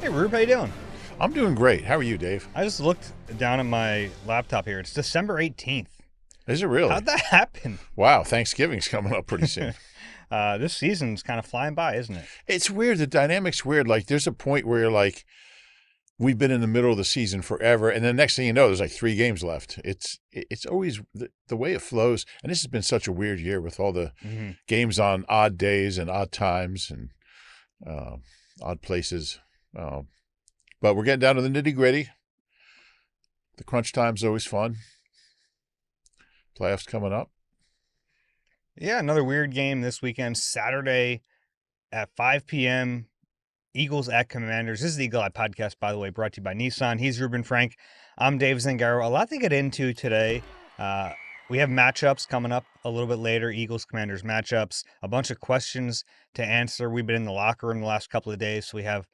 Hey, Rube, how you doing? I'm doing great. How are you, Dave? I just looked down at my laptop here. It's December 18th. Is it really? How'd that happen? Wow, Thanksgiving's coming up pretty soon. This season's kind of flying by, isn't it? It's weird. The dynamic's weird. Like, there's a point where you're like, we've been in the middle of the season forever, and then next thing you know, there's like 3 games left. It's always the way it flows, and this has been such a weird year with all the games on odd days and odd times and odd places. But we're getting down to the nitty gritty. The crunch time's always fun. Playoffs coming up. Yeah, another weird game this weekend. Saturday at 5 p.m. Eagles at Commanders. This is the Eagle Eye Podcast, by the way, brought to you by Nissan. He's Reuben Frank. I'm Dave Zangaro. A lot to get into today. We have matchups coming up a little bit later, Eagles-Commanders matchups, a bunch of questions to answer. We've been in the locker room the last couple of days, so we have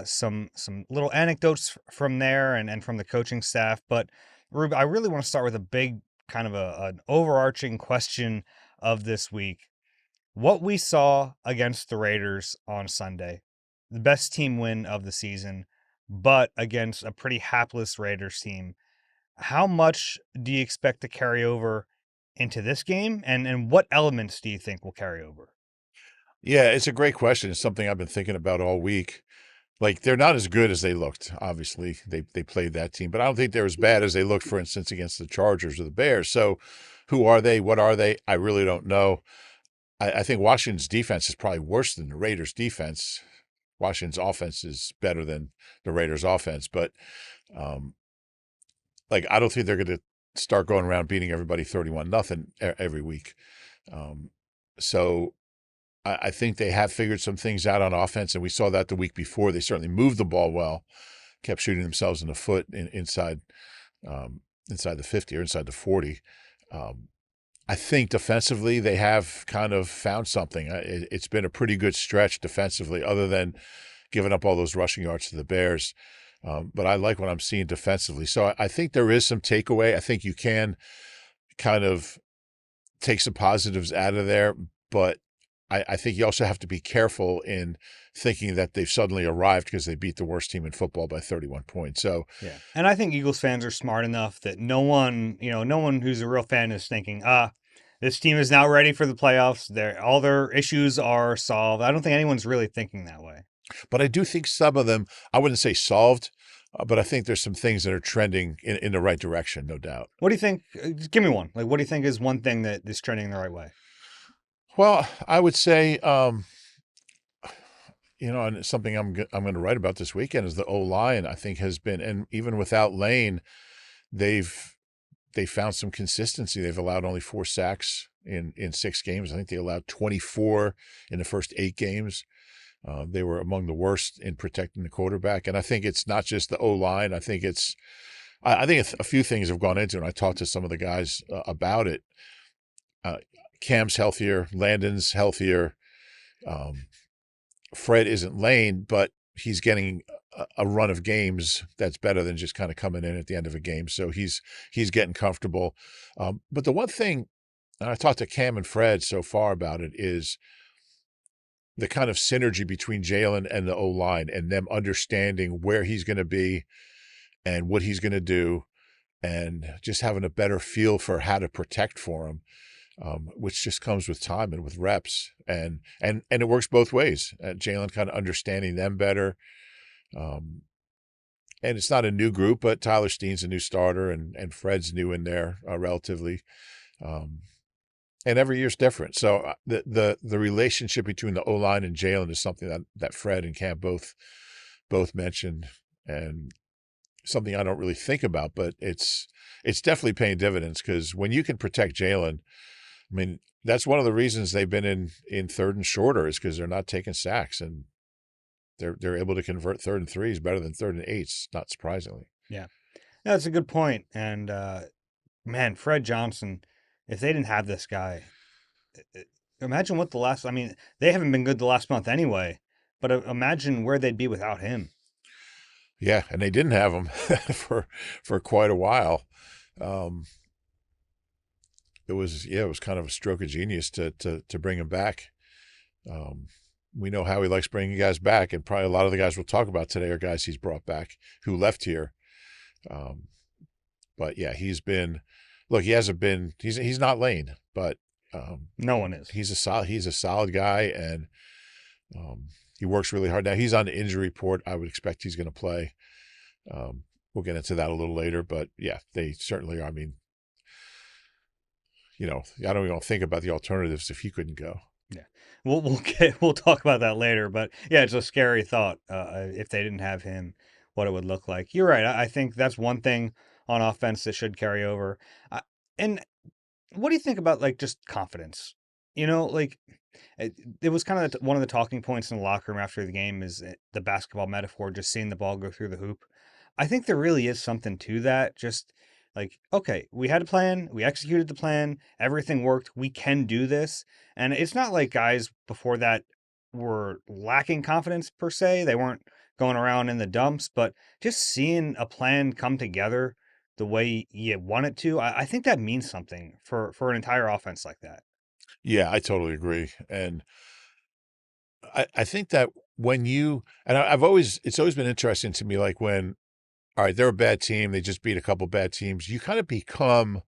some little anecdotes from there and from the coaching staff. But, Rube, I really want to start with a big kind of an overarching question of this week. What we saw against the Raiders on Sunday, the best team win of the season, but against a pretty hapless Raiders team. How much do you expect to carry over into this game? And what elements do you think will carry over? Yeah, it's a great question. It's something I've been thinking about all week. Like, they're not as good as they looked. Obviously, they played that team, but I don't think they're as bad as they looked, for instance, against the Chargers or the Bears. So who are they? What are they? I really don't know. I think Washington's defense is probably worse than the Raiders' defense. Washington's offense is better than the Raiders' offense, but I don't think they're going to start going around beating everybody 31-0 every week. So I think they have figured some things out on offense, and we saw that the week before. They certainly moved the ball well, kept shooting themselves in the foot inside the 50 or inside the 40. I think defensively they have kind of found something. It's been a pretty good stretch defensively, other than giving up all those rushing yards to the Bears. But I like what I'm seeing defensively. So I think there is some takeaway. I think you can kind of take some positives out of there, but I think you also have to be careful in thinking that they've suddenly arrived because they beat the worst team in football by 31 points. So yeah, and I think Eagles fans are smart enough that no one who's a real fan is thinking, this team is now ready for the playoffs. All their issues are solved. I don't think anyone's really thinking that way. But I do think some of them, I wouldn't say solved, but I think there's some things that are trending in the right direction, no doubt. What do you think? Give me one. Like, what do you think is one thing that is trending the right way? Well, I would say, and it's something I'm going to write about this weekend is the O-line, I think, has been, and even without Lane, they found some consistency. They've allowed only 4 sacks in 6 games. I think they allowed 24 in the first 8 games. They were among the worst in protecting the quarterback. And I think it's not just the O-line. I think a few things have gone into it. And I talked to some of the guys about it. Cam's healthier. Landon's healthier. Fred isn't Lane, but he's getting a run of games that's better than just kind of coming in at the end of a game. So he's getting comfortable. But the one thing, and I talked to Cam and Fred so far about it, is the kind of synergy between Jalen and the O-line and them understanding where he's going to be and what he's going to do and just having a better feel for how to protect for him, which just comes with time and with reps. And it works both ways. Jalen kind of understanding them better. And it's not a new group, but Tyler Steen's a new starter and Fred's new in there relatively. And every year's different. So the relationship between the O-line and Jalen is something that Fred and Cam both mentioned, and something I don't really think about, but it's definitely paying dividends, because when you can protect Jalen, I mean, that's one of the reasons they've been in third and shorter, is because they're not taking sacks, and they're able to convert 3rd and 3s better than 3rd and 8s, not surprisingly. Yeah, that's a good point. And man, Fred Johnson, if they didn't have this guy, imagine what they haven't been good the last month anyway, but imagine where they'd be without him. Yeah, and they didn't have him for quite a while. It was kind of a stroke of genius to bring him back. we know how he likes bringing guys back, and probably a lot of the guys we'll talk about today are guys he's brought back who left here. Um, but yeah, he's been. Look, he hasn't been. He's not Lane, but No one is. he's a solid guy, and he works really hard. Now he's on the injury report. I would expect he's going to play. We'll get into that a little later, but yeah, they certainly are. I mean, I don't even think about the alternatives if he couldn't go. Yeah, we'll talk about that later. But yeah, it's a scary thought if they didn't have him, what it would look like. You're right. I think that's one thing on offense that should carry over. And what do you think about like just confidence? Like it was kind of one of the talking points in the locker room after the game is the basketball metaphor, just seeing the ball go through the hoop. I think there really is something to that. Just like, okay, we had a plan, we executed the plan, everything worked, we can do this. And it's not like guys before that were lacking confidence per se. They weren't going around in the dumps, but just seeing a plan come together the way you want it to, I think that means something for an entire offense like that. Yeah, I totally agree, and I think that when you and it's always been interesting to me, like when all right, they're a bad team, they just beat a couple bad teams. You kind of become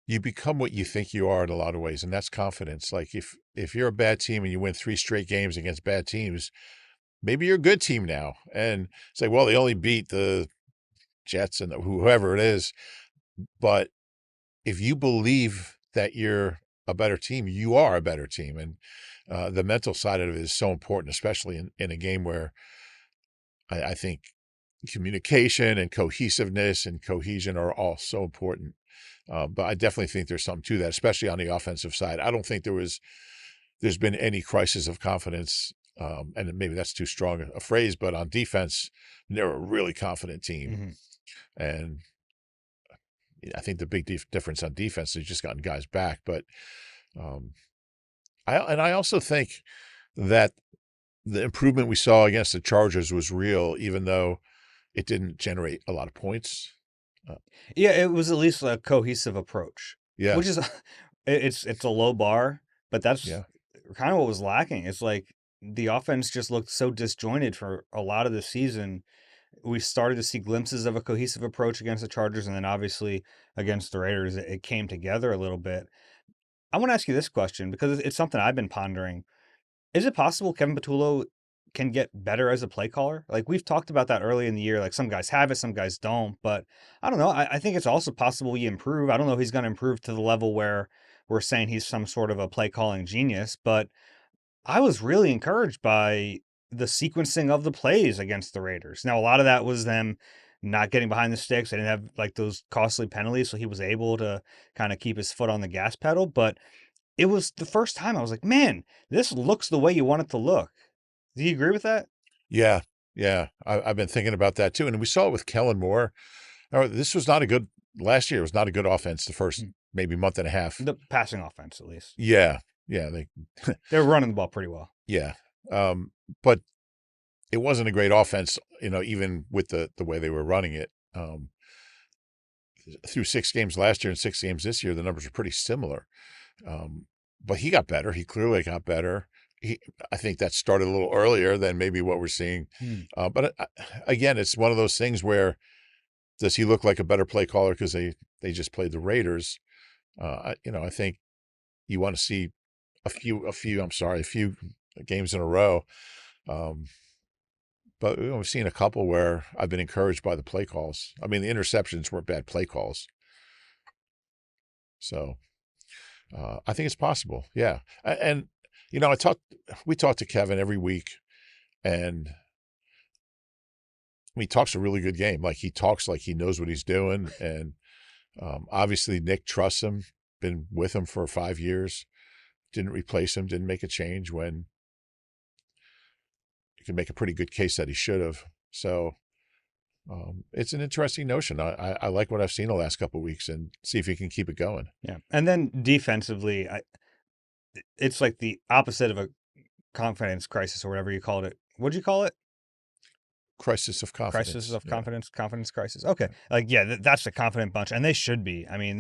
what you think you are in a lot of ways, and that's confidence. Like if you're a bad team and you win 3 straight games against bad teams, maybe you're a good team now. And say, well, they only beat the Jets and whoever it is. But if you believe that you're a better team, you are a better team. And the mental side of it is so important, especially in a game where I think communication and cohesiveness and cohesion are all so important. But I definitely think there's something to that, especially on the offensive side. I don't think there's been any crisis of confidence. And maybe that's too strong a phrase, but on defense, they're a really confident team. Hmm. And I think the big difference on defense is just gotten guys back. But um, I also think that the improvement we saw against the Chargers was real, even though it didn't generate a lot of points. Uh, Yeah, it was at least a cohesive approach, yeah, which is it's a low bar, but that's yeah, kind of what was lacking. It's like the offense just looked so disjointed for a lot of the season. We started to see glimpses of a cohesive approach against the Chargers, and then obviously against the Raiders, it came together a little bit. I want to ask you this question because it's something I've been pondering. Is it possible Kevin Patullo can get better as a play caller? Like we've talked about that early in the year. Like some guys have it, some guys don't. But I don't know. I think it's also possible he improve. I don't know if he's going to improve to the level where we're saying he's some sort of a play calling genius. But I was really encouraged by the sequencing of the plays against the Raiders. Now a lot of that was them not getting behind the sticks. They didn't have like those costly penalties, so he was able to kind of keep his foot on the gas pedal. But it was the first time I was like, man, this looks the way you want it to look. Do you agree with that? yeah, yeah. I've been thinking about that too, and we saw it with Kellen Moore. This was not a good last year. It was not a good offense the first Mm. maybe month and a half. The passing offense, at least. Yeah, yeah, They were running the ball pretty well. yeah. But it wasn't a great offense, even with the way they were running it. Through 6 games last year and 6 games this year, the numbers are pretty similar. Um, but he got better. He clearly got better. I think that started a little earlier than maybe what we're seeing. Hmm. But again, it's one of those things where does he look like a better play caller because they just played the Raiders? I think you want to see a few games in a row. Um, but we've seen a couple where I've been encouraged by the play calls. I mean, the interceptions weren't bad play calls. So I think it's possible. Yeah. And, we talk to Kevin every week, and he talks a really good game. Like he talks like he knows what he's doing. And obviously Nick trusts him, been with him for 5 years, didn't replace him, didn't make a change when you can make a pretty good case that he should have. So it's an interesting notion. I like what I've seen the last couple of weeks and see if he can keep it going. Yeah. And then defensively, it's like the opposite of a confidence crisis or whatever you called it. What'd you call it? Crisis of Crisis confidence. of Yeah. confidence crisis. Okay. Yeah. Like, yeah, that's a confident bunch. And they should be. I mean,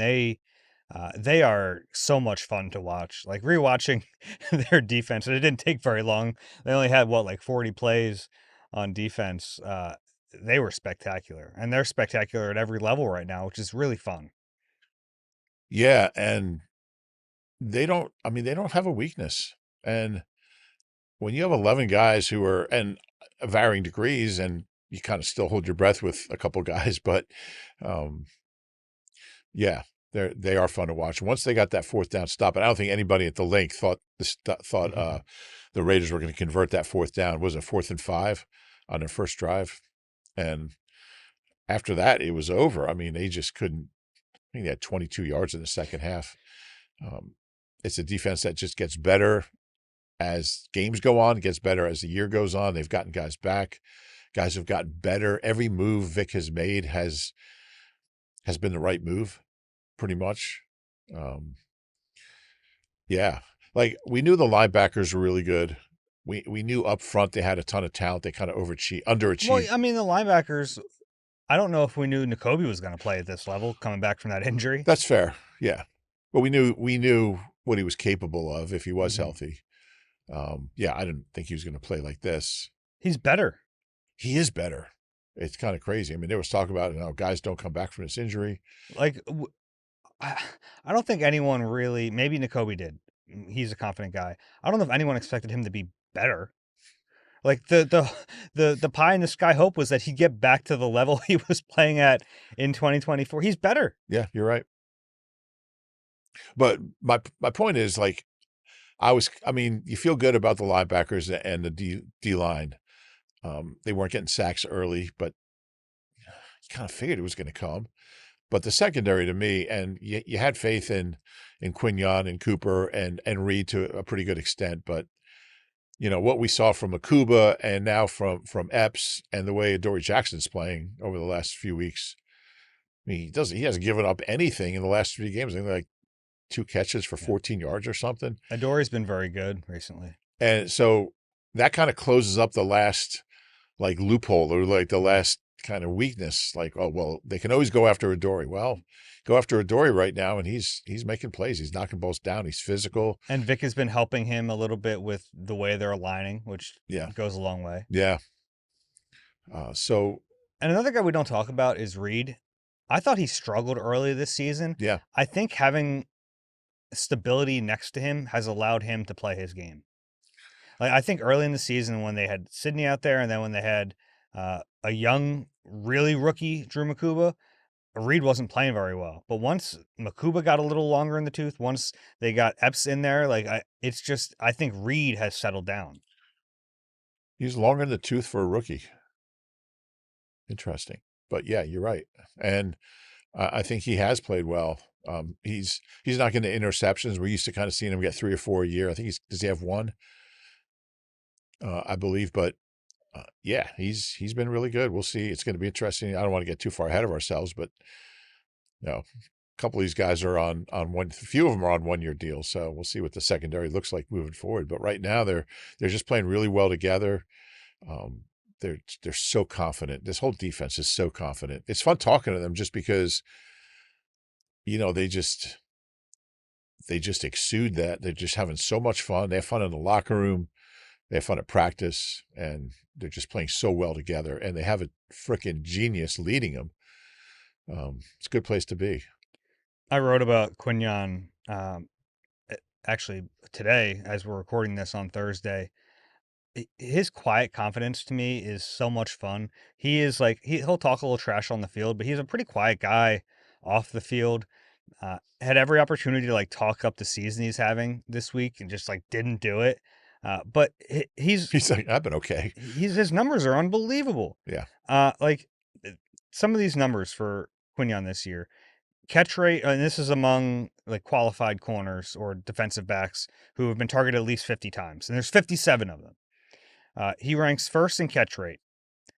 They are so much fun to watch. Like rewatching their defense, and it didn't take very long. They only had what, like 40 plays on defense. They were spectacular, and they're spectacular at every level right now, which is really fun. Yeah, and they don't have a weakness. And when you have 11 guys who are and varying degrees, and you kind of still hold your breath with a couple guys, but um, yeah, they are fun to watch. Once they got that fourth down stop, and I don't think anybody at the link thought the Raiders were going to convert that fourth down. Was it 4th and 5 on their first drive? And after that, it was over. I mean, they just couldn't. I think they had 22 yards in the second half. Um, it's a defense that just gets better as games go on, gets better as the year goes on. They've gotten guys back. Guys have gotten better. Every move Vic has made has been the right move, pretty much. Um, yeah, like we knew the linebackers were really good. We knew up front they had a ton of talent. They kind of Well, underachieved. I mean, the linebackers. I don't know if we knew N'Kobe was going to play at this level coming back from that injury. That's fair. Yeah, but we knew what he was capable of if he was Hmm. healthy. Yeah, I didn't think he was going to play like this. He's better. He is better. It's kind of crazy. I mean, there was talk about, guys don't come back from this injury. Like I I don't think anyone really. Maybe N'Kobe did. He's a confident guy. I don't know if anyone expected him to be better. Like the pie in the sky hope was that he'd get back to the level he was playing at in 2024. He's better. Yeah, you're right. But my point is, like, I mean, you feel good about the linebackers and the D line. They weren't getting sacks early, but you kind of figured it was going to come. But the secondary to me, and you had faith in Quignon and Cooper and Reed to a pretty good extent, but what we saw from Akuba and now from Epps and the way Adoree Jackson's playing over the last few weeks. I mean, he hasn't given up anything in the last 3 games. I think like 2 catches for Yeah. 14 yards or something. Adoree's been very good recently. And so that kind of closes up the last like loophole or like the Mhm. last kind of weakness. Like, oh well, they can always go after Adoree. Well, go after Adoree right now, and he's making plays. He's knocking balls down. He's physical. And Vic has been helping him a little bit with the way they're aligning, which Yeah, goes a long way. yeah. So And another guy we don't talk about is Reed. I thought he struggled early this season. yeah, I think having stability next to him has allowed him to play his game. Like I think early in the season when they had Sydney out there, and then when they had a young, really rookie Drew Makuba, Reed wasn't playing very well. But once Makuba got a little longer in the tooth, once they got Epps in there, it's just I think Reed has settled down. he's longer in the tooth for a rookie. Interesting, but yeah, you're right, and I think he has played well. He's not getting interceptions. We're used to kind of seeing him get 3 or 4 a year. I think does he have one? I believe, but yeah, he's been really good. We'll see. It's going to be interesting. I don't want to get too far ahead of ourselves, but a couple of these guys are on one. A few of them are on 1 year deals, so we'll see what the secondary looks like moving forward. But right now, they're just playing really well together. Um, they're so confident. This whole defense is so confident. It's fun talking to them just because they just exude that. They're just having so much fun. They have fun in the locker room. They have fun at practice, and they're just playing so well together. And they have a freaking genius leading them. It's a good place to be. I wrote about Quignon actually today as we're recording this on Thursday. His quiet confidence to me is so much fun. He is like he'll talk a little trash on the field, but he's a pretty quiet guy off the field. Had every opportunity to like talk up the season he's having this week and just like didn't do it. But He's like, I've been okay. his numbers are unbelievable. Yeah. Like some of these numbers for Quignon this year, catch rate, and this is among like qualified corners or defensive backs who have been targeted at least 50 times, and there's 57 of them. He ranks first in catch rate,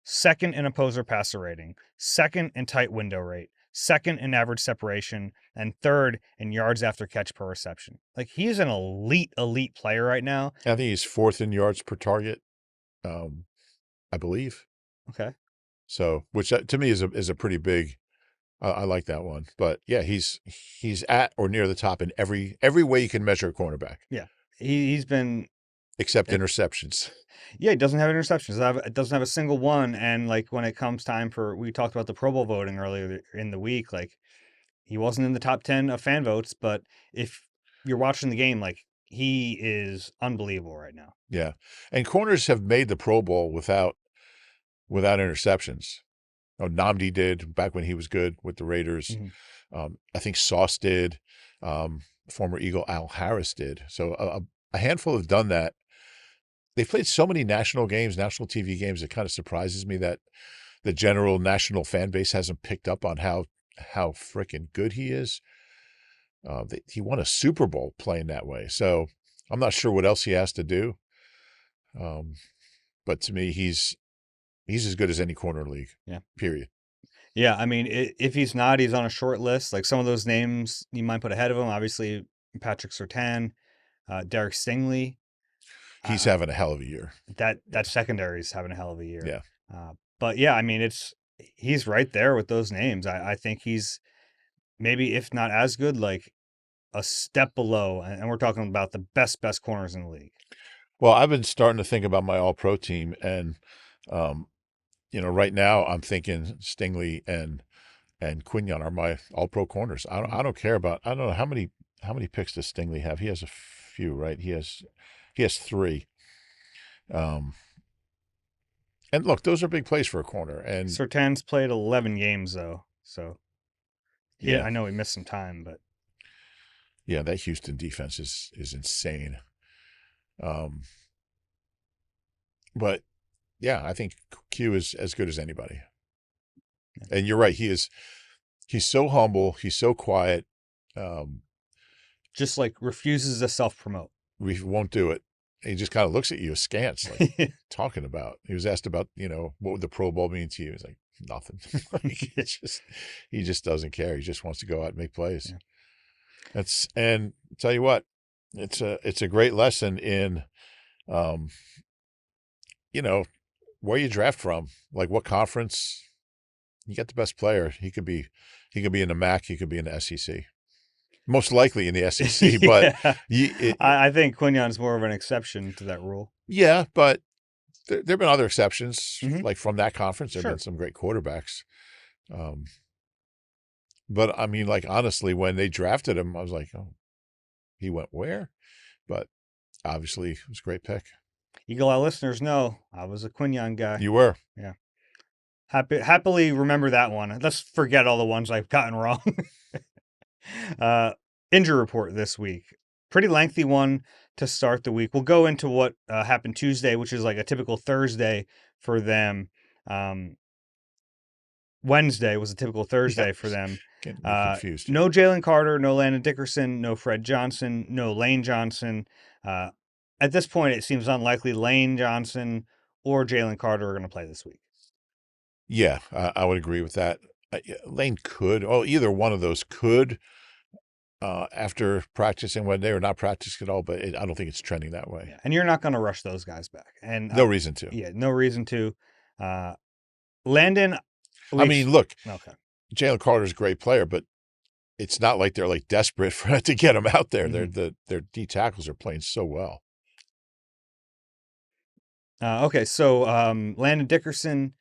second in opposer passer rating, second in tight window rate, second in average separation, and third in yards after catch per reception. Like he's an elite player right now. I think he's fourth in yards per target, I believe. Okay. So, which to me is a pretty big I like that one. But yeah, he's at or near the top in every way you can measure a cornerback, Yeah, he's been. except interceptions. Yeah, he doesn't have interceptions. It doesn't have a single one. And like when it comes time we talked about the Pro Bowl voting earlier in the week. Like he wasn't in the top 10 of fan votes, but if you're watching the game, like he is unbelievable right now. Yeah, and corners have made the Pro Bowl without interceptions. Oh, Namdi did back when he was good with the Raiders. Mm-hmm. I think Sauce did. Former Eagle Al Harris did. So a handful have done that. They've played so many national games, national TV games. It kind of surprises me that the general national fan base hasn't picked up on how freaking good he is. He won a Super Bowl playing that way. So I'm not sure what else he has to do. But to me, he's as good as any corner in the league. Yeah. Period. Yeah, I mean, if he's not, he's on a short list. Like some of those names you might put ahead of him. Obviously, Patrick Surtain, Derek Stingley. He's having a hell of a year. That secondary is having a hell of a year. Yeah. But yeah, I mean, he's right there with those names. I think he's maybe, if not as good, like a step below. And we're talking about the best corners in the league. Well, I've been starting to think about my All-Pro team, and right now I'm thinking Stingley and Quinion are my All-Pro corners. I don't care about. I don't know how many picks does Stingley have. He has a few, right? He has 3. And look, those are big plays for a corner. And Surtain's played 11 games though, so yeah, I know he missed some time, but yeah, that Houston defense is insane. But yeah, I think Q is as good as anybody. And you're right, he's so humble, he's so quiet. Just like refuses to self-promote. We won't do it. He just kind of looks at you askance, like talking about. He was asked about, what would the Pro Bowl mean to you? He's like, nothing. He just doesn't care. He just wants to go out and make plays. Yeah. And tell you what, it's a great lesson in, where you draft from, like what conference. You get the best player. He could be in the MAC. He could be in the SEC. Most likely in the SEC, but I think Quinion's more of an exception to that rule. Yeah, but there have been other exceptions, like from that conference. There have been Sure. some great quarterbacks. But I mean, like, honestly, when they drafted him, I was like, oh, he went where? But obviously, it was a great pick. Eagle Eye listeners know I was a Quinion guy. You were. Yeah. Happily remember that one. Let's forget all the ones I've gotten wrong. Injury report this week. Pretty lengthy one to start the week. We'll go into what happened Tuesday, which is like a typical Thursday for them. Wednesday was a typical Thursday for them. Getting confused. No Jalen Carter, no Landon Dickerson, no Fred Johnson, no Lane Johnson. At this point, it seems unlikely Lane Johnson or Jalen Carter are going to play this week. Yeah, I would agree with that. Lane could, either one of those could, after practicing one day or not practicing at all, but I don't think it's trending that way. Yeah. And you're not going to rush those guys back. And no reason to. Yeah, no reason to. Landon. I mean, look, okay. Jalen Carter's a great player, but it's not like they're like desperate to get him out there. Mm-hmm. Their D tackles are playing so well. Okay, so Landon Dickerson,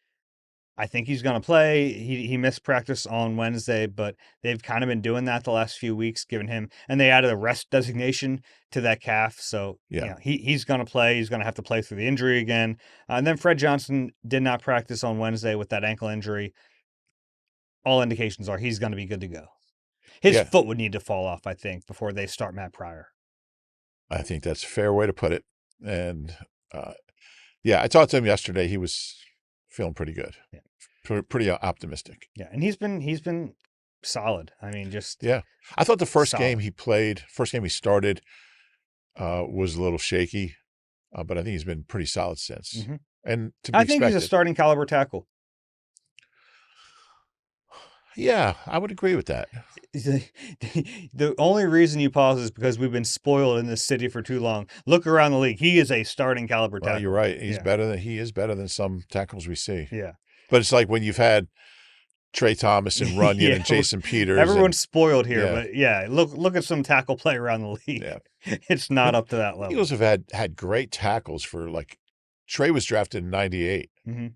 I think he's going to play. He missed practice on Wednesday, but they've kind of been doing that the last few weeks, giving him, and they added a rest designation to that calf. So yeah, he's going to play. He's going to have to play through the injury again. And then Fred Johnson did not practice on Wednesday with that ankle injury. All indications are he's going to be good to go. His foot would need to fall off, I think, before they start Matt Pryor. I think that's a fair way to put it. And I talked to him yesterday. He was feeling pretty good. Yeah. Pretty optimistic. Yeah, and he's been solid. I mean, just I thought the first game he started, was a little shaky, but I think he's been pretty solid since. Mm-hmm. And to be I think he's a starting caliber tackle. Yeah, I would agree with that. The only reason you pause is because we've been spoiled in this city for too long. Look around the league; he is a starting caliber tackle. You're right. He is better than some tackles we see. Yeah, but it's like when you've had Trey Thomas and Runyon Yeah, and Jason Peters and everyone's spoiled here, yeah, but yeah, look at some tackle play around the league. yeah. It's I not mean, up to that the level. Eagles have had great tackles for like Trey was drafted in '98, Hmm.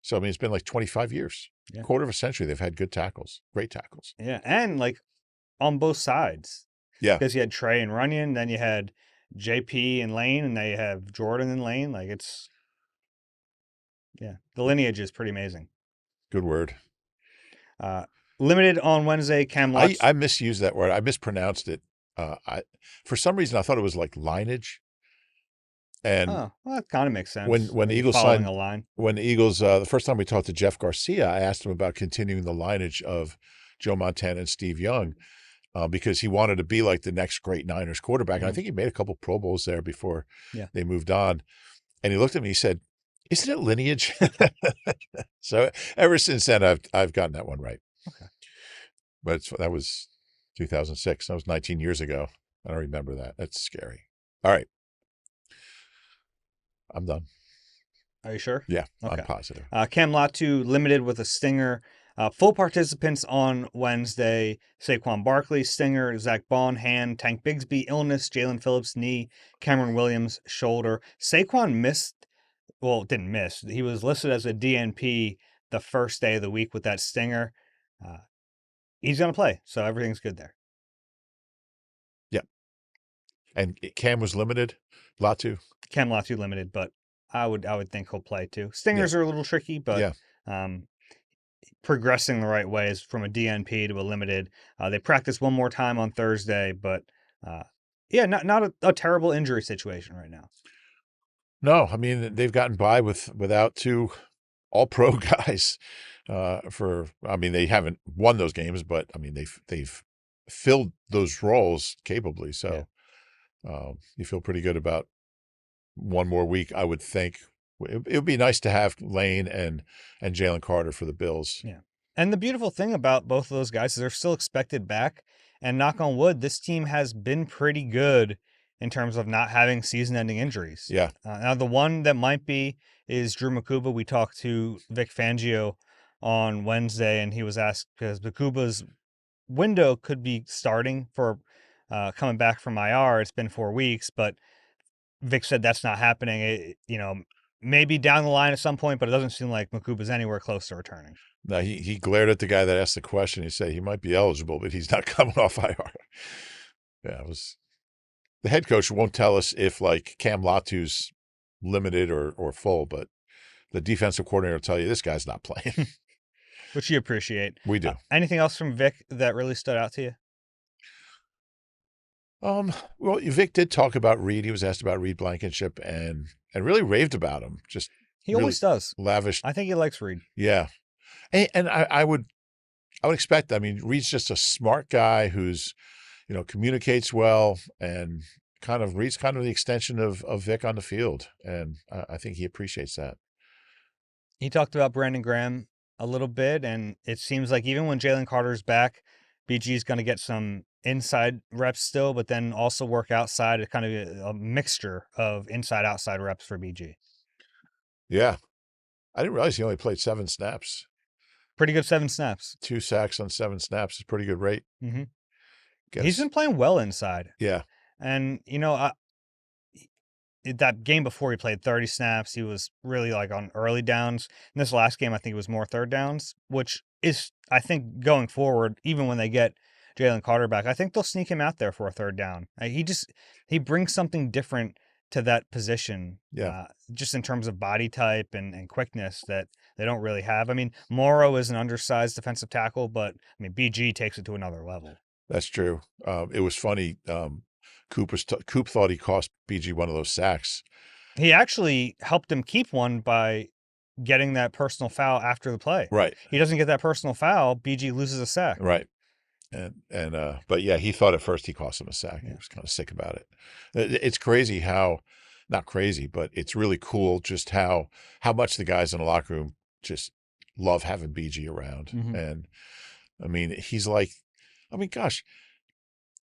so I mean it's been like 25 years, Yeah, quarter of a century. They've had good tackles, great tackles. yeah, and like on both sides, Yeah, because you had Trey and Runyon, then you had JP and Lane, and now you have Jordan and Lane. Like it's yeah, the lineage is pretty amazing. good word. Uh, Limited on Wednesday, Cam I Lotz. I misused that word. I mispronounced it. I for some reason I thought it was like lineage. And Oh, well, that kind of makes when sense. when the Like you're Eagles following signed, a line. when the Eagles the first time we talked to Jeff Garcia, I asked him about continuing the lineage of Joe Montana and Steve Young because he wanted to be like the next great Niners quarterback. And I Mhm. think he made a couple Pro Bowls there before Yeah. they moved on. And he looked at me, he said, "Isn't it lineage?" So ever since then, I've gotten that one right. Okay. But that was 2006. That was 19 years ago. I don't remember that. That's scary. All right, I'm done. Are you sure? Yeah, I'm Okay. positive. Cam Latu limited with a stinger. Full participants on Wednesday: Saquon Barkley, stinger; Zach Bond, hand; Tank Bigsby, illness; Jalen Phillips, knee; Cameron Williams, shoulder. Saquon missed. Well, didn't miss. He was listed as a DNP the first day of the week with that stinger. Uh, he's gonna play, so everything's good there. Yeah. And Cam was limited. Latu. Cam Latu limited, but I would think he'll play too. Yeah. Stingers are a little tricky, but Yeah. um, progressing the right way is from a DNP to a limited. They practice one more time on Thursday, but uh, yeah, not a terrible injury situation right now. No, I mean they've gotten by without two all-pro guys. I mean they haven't won those games, but I mean they've filled those roles capably. Yeah, So you feel pretty good about one more week, I would think. It would be nice to have Lane and Jalen Carter for the Bills. yeah. And the beautiful thing about both of those guys is they're still expected back. And knock on wood, this team has been pretty good in terms of not having season-ending injuries. Yeah, Now, the one that might be is Drew Makuba. We talked to Vic Fangio on Wednesday, and he was asked because Makuba's window could be starting for coming back from IR. It's been 4 weeks, but Vic said that's not happening. Maybe down the line at some point, but it doesn't seem like Makuba's anywhere close to returning. no, he glared at the guy that asked the question. He said he might be eligible, but he's not coming off IR. Yeah, it was the head coach won't tell us if like Cam Latu's limited or full, but the defensive coordinator will tell you this guy's not playing. Which you appreciate. We do. Anything else from Vic that really stood out to you? Well, Vic did talk about Reed. He was asked about Reed Blankenship and really raved about him. Just He really always does. lavished. I think he likes Reed. Yeah, and I would expect. I mean, Reed's just a smart guy who's communicates well and Reed's kind of the extension of Vic on the field, and I think he appreciates that. He talked about Brandon Graham a little bit, and it seems like even when Jalen Carter's back, BG's going to get some inside reps still, but then also work outside. It's kind of a mixture of inside outside reps for BG. Yeah, I didn't realize he only played 7 snaps. Pretty good 7 snaps. 2 sacks on 7 snaps is a pretty good rate. Hmm. Get He's us, been playing well inside, yeah, and that game before he played 30 snaps. He was really like on early downs. In this last game, I think it was more third downs, which is, I think, going forward, even when they get Jalen Carter back, I think they'll sneak him out there for a third down. He brings something different to that position, yeah. just in terms of body type and quickness that they don't really have. I mean, Morrow is an undersized defensive tackle, but I mean, BG takes it to another level. That's true. It was funny. Coop thought he cost BG one of those sacks. He actually helped him keep one by getting that personal foul after the play. Right, He doesn't get that personal foul, BG loses a sack. right. But yeah, he thought at first he cost him a sack. He Yeah. was kind of sick about it. It's crazy how, not crazy, but it's really cool just how much the guys in the locker room just love having BG around. Mhm. And I mean, he's like, I mean, gosh,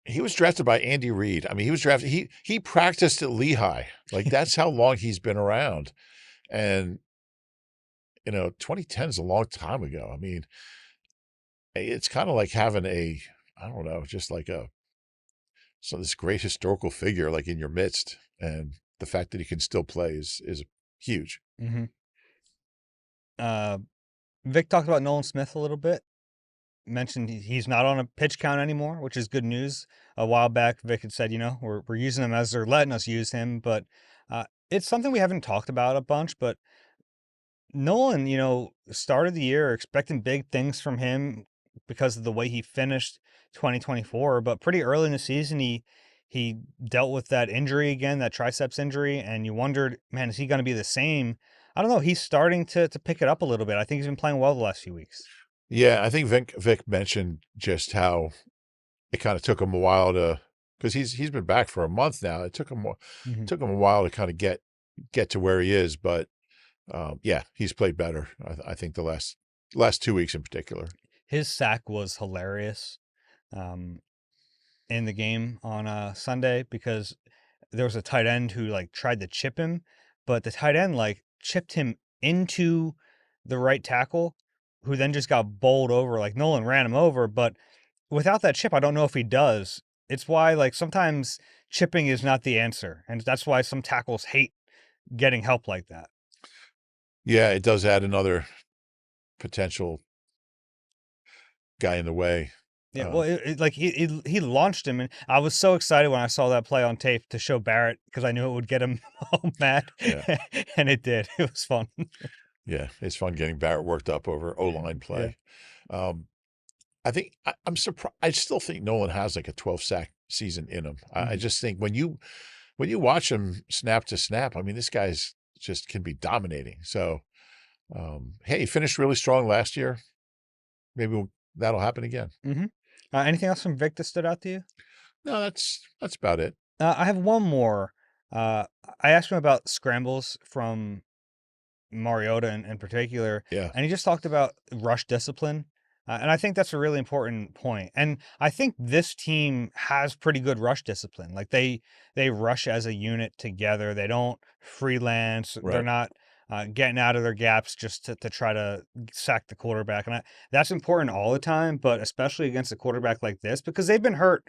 he was drafted by Andy Reid. I mean, he was drafted. He practiced at Lehigh. Like that's how long he's been around. And 2010 is a long time ago. I mean, it's kind of like having I don't know, just like this great historical figure like in your midst, and the fact that he can still play is huge. Hmm. Uh, Vic talked about Nolan Smith a little bit. Mentioned he's not on a pitch count anymore, which is good news. A while back, Vic had said, we're using him as they're letting us use him, but it's something we haven't talked about a bunch. But Nolan, started the year expecting big things from him because of the way he finished 2024. But pretty early in the season, he dealt with that injury again, that triceps injury, and you wondered, man, is he going to be the same? I don't know. He's starting to pick it up a little bit. I think he's been playing well the last few weeks. Yeah, I think Vic mentioned just how it kind of took him a while to, because he's been back for a month now. Mhm. Took him a while to kind of get to where he is, but yeah, he's played better. I think the last 2 weeks in particular. His sack was hilarious um, in the game on Sunday because there was a tight end who like tried to chip him, but the tight end like chipped him into the right tackle, who then just got bowled over. Like Nolan ran him over, but without that chip, I don't know if he does. It's why like sometimes chipping is not the answer, and that's why some tackles hate getting help like that. Yeah, it does add another potential guy in the way. Yeah, well, like he launched him, and I was so excited when I saw that play on tape to show Barrett because I knew it would get him all mad, Yeah, and it did. It was fun. yeah, it's fun getting Barrett worked up over O-line Yeah. play. Um, I think I'm surprised. I still think Nolan has like a 12 sack season in him. I Mhm. just think when you watch him snap to snap, I mean, this guy's just can be dominating. So, hey, he finished really strong last year. Maybe that'll happen again. Mhm. Anything else from Vic that stood out to you? No, that's about it. I have one more. Uh, I asked him about scrambles from Mariota in particular, Yeah, and he just talked about rush discipline. And I think that's a really important point. And I think this team has pretty good rush discipline. Like they rush as a unit together. They don't freelance. They're right. not getting out of their gaps just to try to sack the quarterback. And that's important all the time, but especially against a quarterback like this because they've been hurt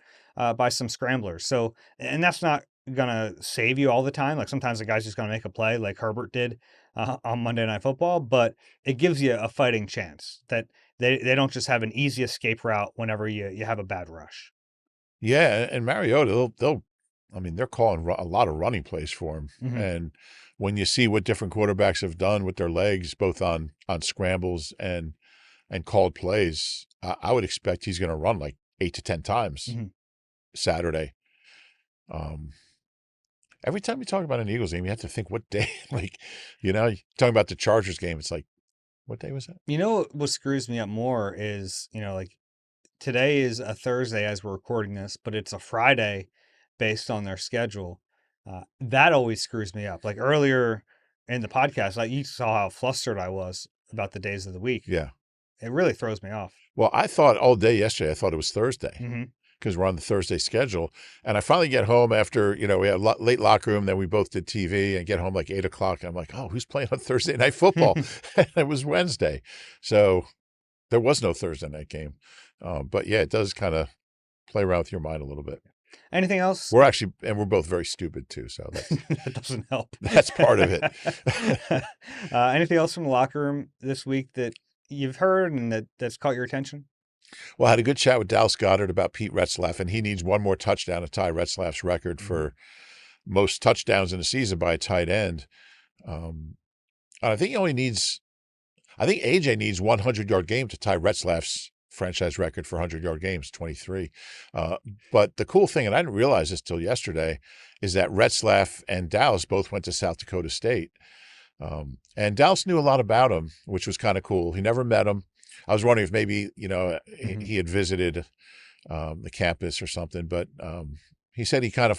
by some scramblers. So, and that's not gonna save you all the time. Like sometimes the guy's just gonna make a play, like Herbert did on Monday Night Football, but it gives you a fighting chance that they don't just have an easy escape route whenever you have a bad rush. Yeah, and Mariota, I mean, they're calling a lot of running plays for him. Hmm. And when you see what different quarterbacks have done with their legs, both on scrambles and called plays, I would expect he's going to run like 8 to 10 times Hmm. Saturday. Um, every time you talk about an Eagles game, you have to think what day. Like, talking about the Chargers game, it's like, what day was that? What screws me up more is, like today is a Thursday as we're recording this, but it's a Friday based on their schedule. That always screws me up. Like earlier in the podcast, like you saw how flustered I was about the days of the week. Yeah. It really throws me off. Well, I thought all day yesterday, I thought it was Thursday, Hmm. because we're on the Thursday schedule. And I finally get home after, we had late locker room, then we both did TV, and get home like 8 o'clock. And I'm like, oh, who's playing on Thursday night football? And it was Wednesday. So there was no Thursday night game. But yeah, it does kind of play around with your mind a little bit. Anything else? We're both very stupid too. So That doesn't help. that's part of it. Anything else from the locker room this week that you've heard and that's caught your attention? Well, I had a good chat with Dallas Goddard about Pete Retzlaff, and he needs one more touchdown to tie Retzlaff's record Mhm. for most touchdowns in a season by a tight end. Um, and I think AJ needs 100-yard game to tie Retzlaff's franchise record for 100-yard games, 23. But the cool thing, and I didn't realize this till yesterday, is that Retzlaff and Dallas both went to South Dakota State. And Dallas knew a lot about him, which was kind of cool. He never met him. I was wondering if maybe, Mhm. he had visited the campus or something, but he said he kind of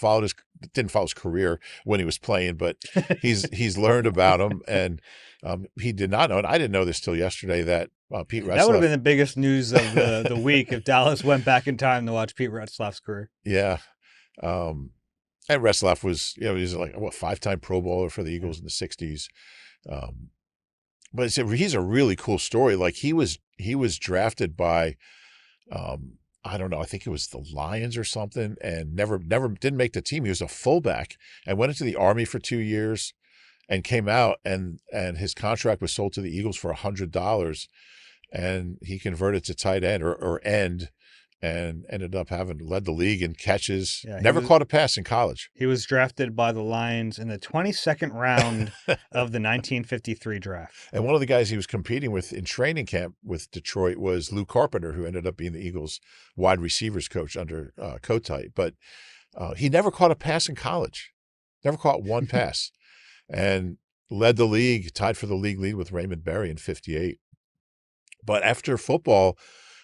didn't follow his career when he was playing, but he's learned about him, and he did not know, and I didn't know this till yesterday, that Pete That would have Retzlaff, been the biggest news of the week if Dallas went back in time to watch Pete Retzlaff's career. yeah, um, and Retzlaff was, he's like what 5-time Pro Bowler for the Yeah. Eagles in the '60s. But he's a really cool story. Like he was he was drafted by I don't know, I think it was the Lions or something, and never didn't make the team. He was a fullback and went into the Army for 2 years and came out, and his contract was sold to the Eagles for $100, and he converted to tight end or end, and ended up having led the league in catches. Yeah, Never caught a pass in college. he was drafted by the Lions in the 22nd round of the 1953 draft. And one of the guys he was competing with in training camp with Detroit was Lou Carpenter, who ended up being the Eagles wide receivers coach under Kotite. But he never caught a pass in college, never caught one pass, and led the league, tied for the league lead with Raymond Berry in '58. But after football,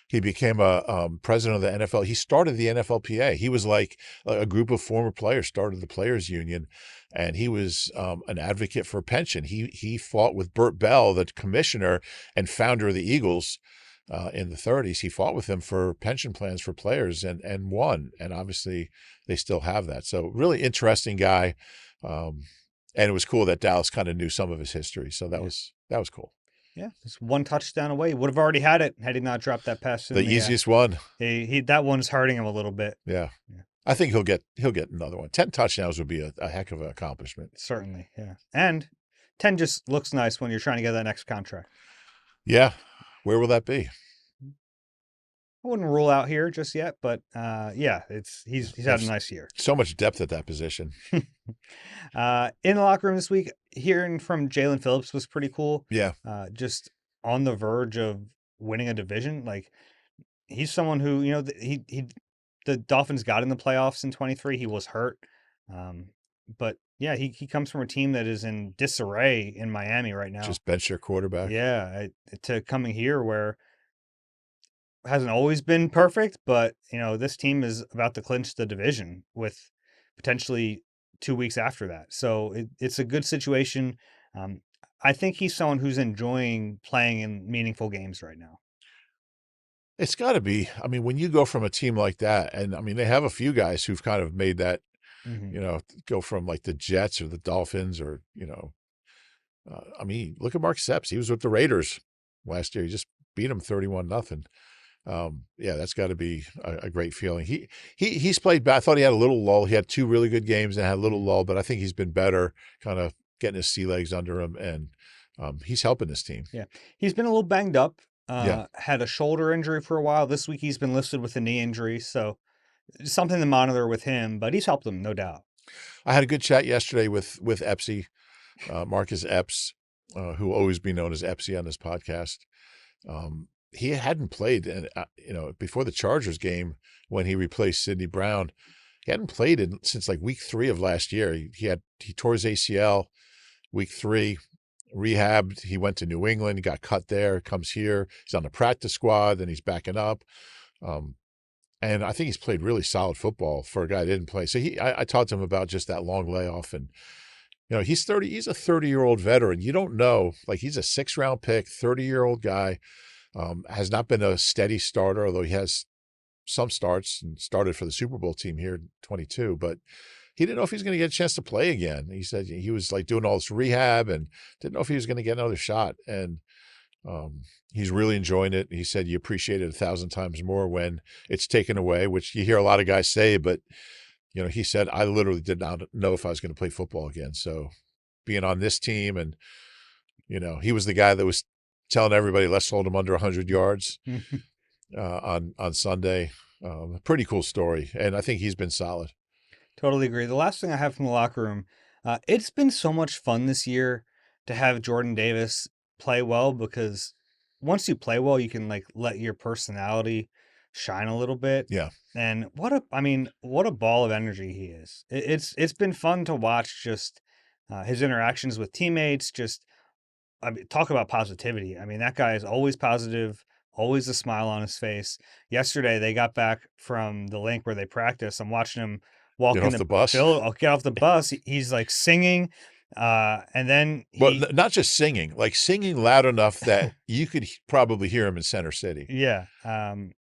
he became a president of the NFL. He started the NFLPA. He was like a group of former players started the players union, and he was an advocate for pension. He fought with Burt Bell, the commissioner and founder of the Eagles in the '30s. He fought with him for pension plans for players and won. And obviously, they still have that. So really interesting guy. And it was cool that Dallas kind of knew some of his history. So that was cool. Yeah, just one touchdown away. Would have already had it had he not dropped that pass. The easiest one. He that one's hurting him a little bit. Yeah. I think he'll get another one. 10 touchdowns would be a heck of an accomplishment. Certainly, yeah. And 10 just looks nice when you're trying to get that next contract. Yeah. Where will that be? I wouldn't rule out here just yet, but yeah, he's had a nice year. So much depth at that position. In the locker room this week, hearing from Jalen Phillips was pretty cool. Yeah. Just on the verge of winning a division. Like, he's someone who, the Dolphins got in the playoffs in 23. He was hurt. But yeah, he comes from a team that is in disarray in Miami right now. Just bench their quarterback. Yeah. To coming here where hasn't always been perfect, but this team is about to clinch the division with potentially 2 weeks after that. So it's a good situation. I think he's someone who's enjoying playing in meaningful games right now. It's got to be. I mean, when you go from a team like that, and I mean, they have a few guys who've kind of made that, go from like the Jets or the Dolphins or, I mean, look at Mark Sepps. He was with the Raiders last year. He just beat them 31-0. Yeah, that's got to be a great feeling. He's played bad. I thought he had a little lull. He had 2 really good games and had a little lull, but I think he's been better, kind of getting his sea legs under him, and he's helping this team. Yeah, he's been a little banged up. Yeah. Had a shoulder injury for a while. This week he's been listed with a knee injury, so something to monitor with him. But he's helped them, no doubt. I had a good chat yesterday with Epsy, Marcus Epps, who will always be known as Epsy on this podcast. He hadn't played, and before the Chargers game when he replaced Sidney Brown, he hadn't played since like week 3 of last year. He tore his ACL week 3, rehabbed. He went to New England, he got cut there, comes here. He's on the practice squad, then he's backing up. And I think he's played really solid football for a guy that didn't play. So I talked to him about just that long layoff, and he's 30. He's a 30-year-old veteran. You don't know, like, he's a 6th-round pick, 30-year-old guy. Has not been a steady starter, although he has some starts and started for the Super Bowl team here in 22. But he didn't know if he was going to get a chance to play again. He said he was like doing all this rehab and didn't know if he was going to get another shot. And he's really enjoying it. He said you appreciate it 1,000 times more when it's taken away, which you hear a lot of guys say. But, he said, I literally did not know if I was going to play football again. So being on this team and, he was the guy that was telling everybody, let's hold him under 100 yards on Sunday. Pretty cool story. And I think he's been solid. Totally agree. The last thing I have from the locker room, it's been so much fun this year to have Jordan Davis play well, because once you play well, you can let your personality shine a little bit. Yeah. And what a ball of energy he is. It's been fun to watch just his interactions with teammates, talk about positivity. I mean, that guy is always positive, always a smile on his face. Yesterday, they got back from the link where they practice. I'm watching him walk Get off the bus. I'll get off the bus. He's like singing. And then not just singing, like singing loud enough that you could probably hear him in Center City. Yeah. And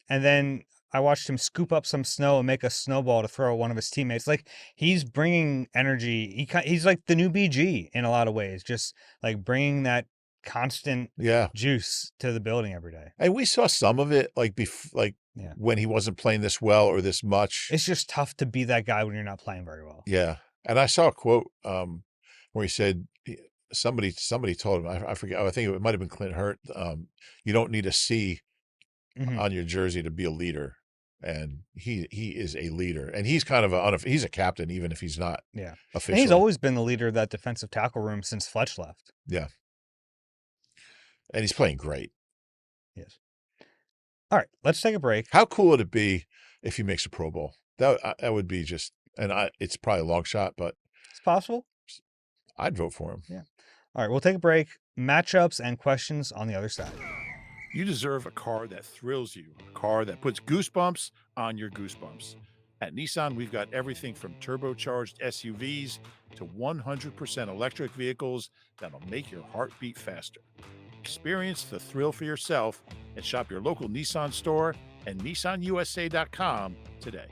then I watched him scoop up some snow and make a snowball to throw at one of his teammates. Like, he's bringing energy. He's like the new BG in a lot of ways, just like bringing that constant Yeah. juice to the building every day. And we saw some of it like Yeah. when he wasn't playing this well or this much. It's just tough to be that guy when you're not playing very well. Yeah. And I saw a quote where he said somebody told him, I forget, I think it might have been Clint Hurt, you don't need a C Mhm. on your jersey to be a leader. And he is a leader. And he's kind of he's a captain even if he's not Yeah. And officially. he's always been the leader of that defensive tackle room since Fletch left. Yeah. And he's playing great. Yes. All right, let's take a break. How cool would it be if he makes a Pro Bowl? That would be just, and it's probably a long shot, but It's possible. I'd vote for him. Yeah. All right, we'll take a break. Matchups and questions on the other side. You deserve a car that thrills you, a car that puts goosebumps on your goosebumps. At Nissan, we've got everything from turbocharged SUVs to 100% electric vehicles that'll make your heart beat faster. Experience the thrill for yourself and shop your local Nissan store and nissanusa.com today.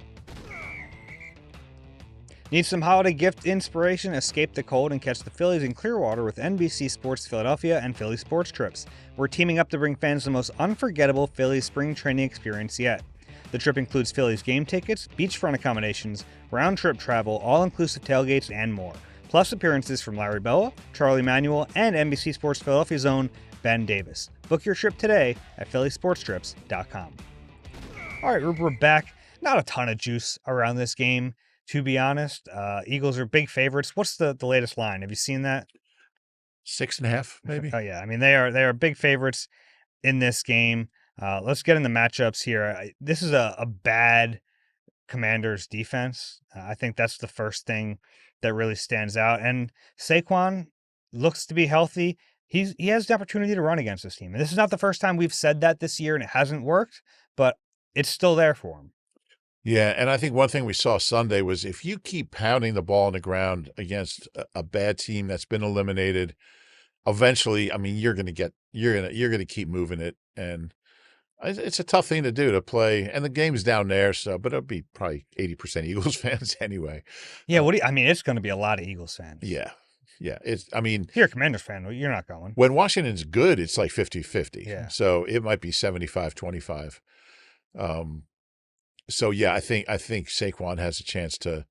Need some holiday gift inspiration? Escape the cold and catch the Phillies in Clearwater with NBC Sports Philadelphia and Philly Sports Trips. We're teaming up to bring fans the most unforgettable Phillies spring training experience yet. The trip includes Phillies game tickets, beachfront accommodations, round-trip travel, all-inclusive tailgates, and more. Plus appearances from Larry Boa, Charlie Manuel, and NBC Sports Philadelphia's own Ben Davis. Book your trip today at phillysportstrips.com. All right, we're back. Not a ton of juice around this game, to be honest. Eagles are big favorites. What's the latest line? Have you seen that? 6.5, maybe. Oh yeah, I mean they are big favorites in this game. Let's get in the matchups here. This is a bad Commanders defense. I think that's the first thing that really stands out. And Saquon looks to be healthy. He has the opportunity to run against this team. And this is not the first time we've said that this year and it hasn't worked, but it's still there for him. Yeah, and I think one thing we saw Sunday was if you keep pounding the ball on the ground against a bad team that's been eliminated, eventually, I mean, you're going to keep moving it, and it's a tough thing to do to play. And the game's down there, but it'll be probably 80% Eagles fans anyway. Yeah, it's going to be a lot of Eagles fans. Yeah. If you're a Commanders fan, you're not going. When Washington's good, it's like 50-50. Yeah. So it might be 75-25. So yeah, I think Saquon has a chance to.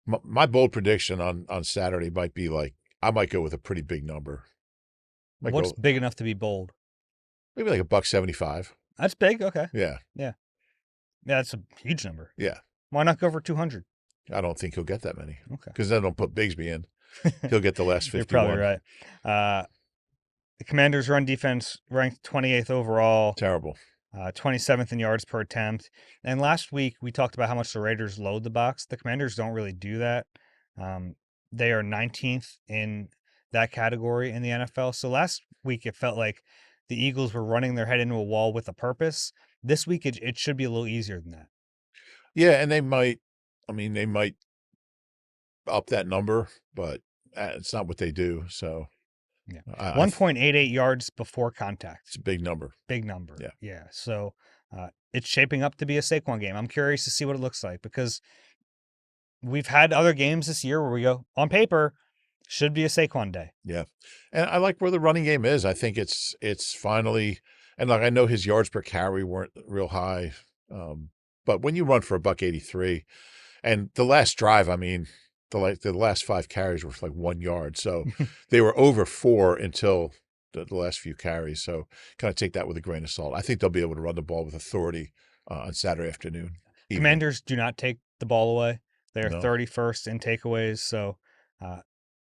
My bold prediction on Saturday might be I might go with a pretty big number. What's big enough to be bold? Maybe like $1.75. That's big. Okay. Yeah. Yeah. Yeah, that's a huge number. Yeah. Why not go for 200? I don't think he'll get that many. Okay. Because then they'll put Bigsby in. He'll get the last 51. You're probably right. The Commanders' run defense ranked 28th overall. Terrible. 27th in yards per attempt. And last week, we talked about how much the Raiders load the box. The Commanders don't really do that. They are 19th in that category in the NFL. So last week, it felt like the Eagles were running their head into a wall with a purpose. This week, it should be a little easier than that. Yeah, and they might up that number, but it's not what they do. So, yeah, 1.88 yards before contact. It's a big number. Big number. Yeah. Yeah. So it's shaping up to be a Saquon game. I'm curious to see what it looks like because we've had other games this year where we go, on paper, should be a Saquon day. Yeah. And I like where the running game is. I think it's finally, and I know his yards per carry weren't real high, but when you run for $1.83, and the last drive, the last 5 carries were for 1 yard. So they were over 4 until the last few carries. So kind of take that with a grain of salt. I think they'll be able to run the ball with authority on Saturday afternoon. Commanders do not take the ball away. They're 31st in takeaways. So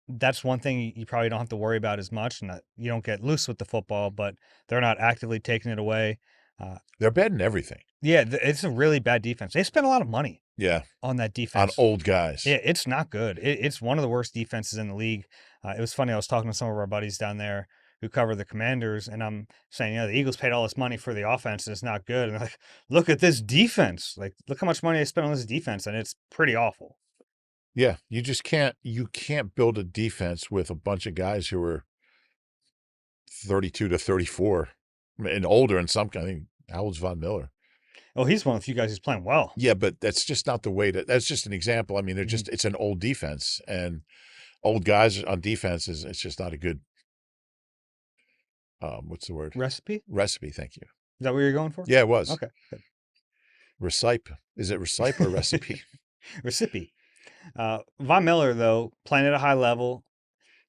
that's one thing you probably don't have to worry about as much. And you don't get loose with the football, but they're not actively taking it away. They're bad in everything. Yeah, it's a really bad defense. They spent a lot of money. Yeah, on that defense. On old guys. Yeah, it's not good. It's one of the worst defenses in the league. It was funny. I was talking to some of our buddies down there who cover the Commanders, and I'm saying, the Eagles paid all this money for the offense, and it's not good. And they're like, look at this defense. Look how much money they spent on this defense, and it's pretty awful. Yeah, you just can't build a defense with a bunch of guys who are 32 to 34 and older in some kind. I think how old's Von Miller? Oh, he's one of the few guys who's playing well. Yeah, but that's just not the way that's just an example. They're just, it's an old defense, and old guys on defense it's just not a good what's the word? Recipe? Recipe. Thank you. Is that what you're going for? Yeah, it was. Okay, good. Recipe. Is it recipe or recipe? Recipe. Von Miller, though, playing at a high level.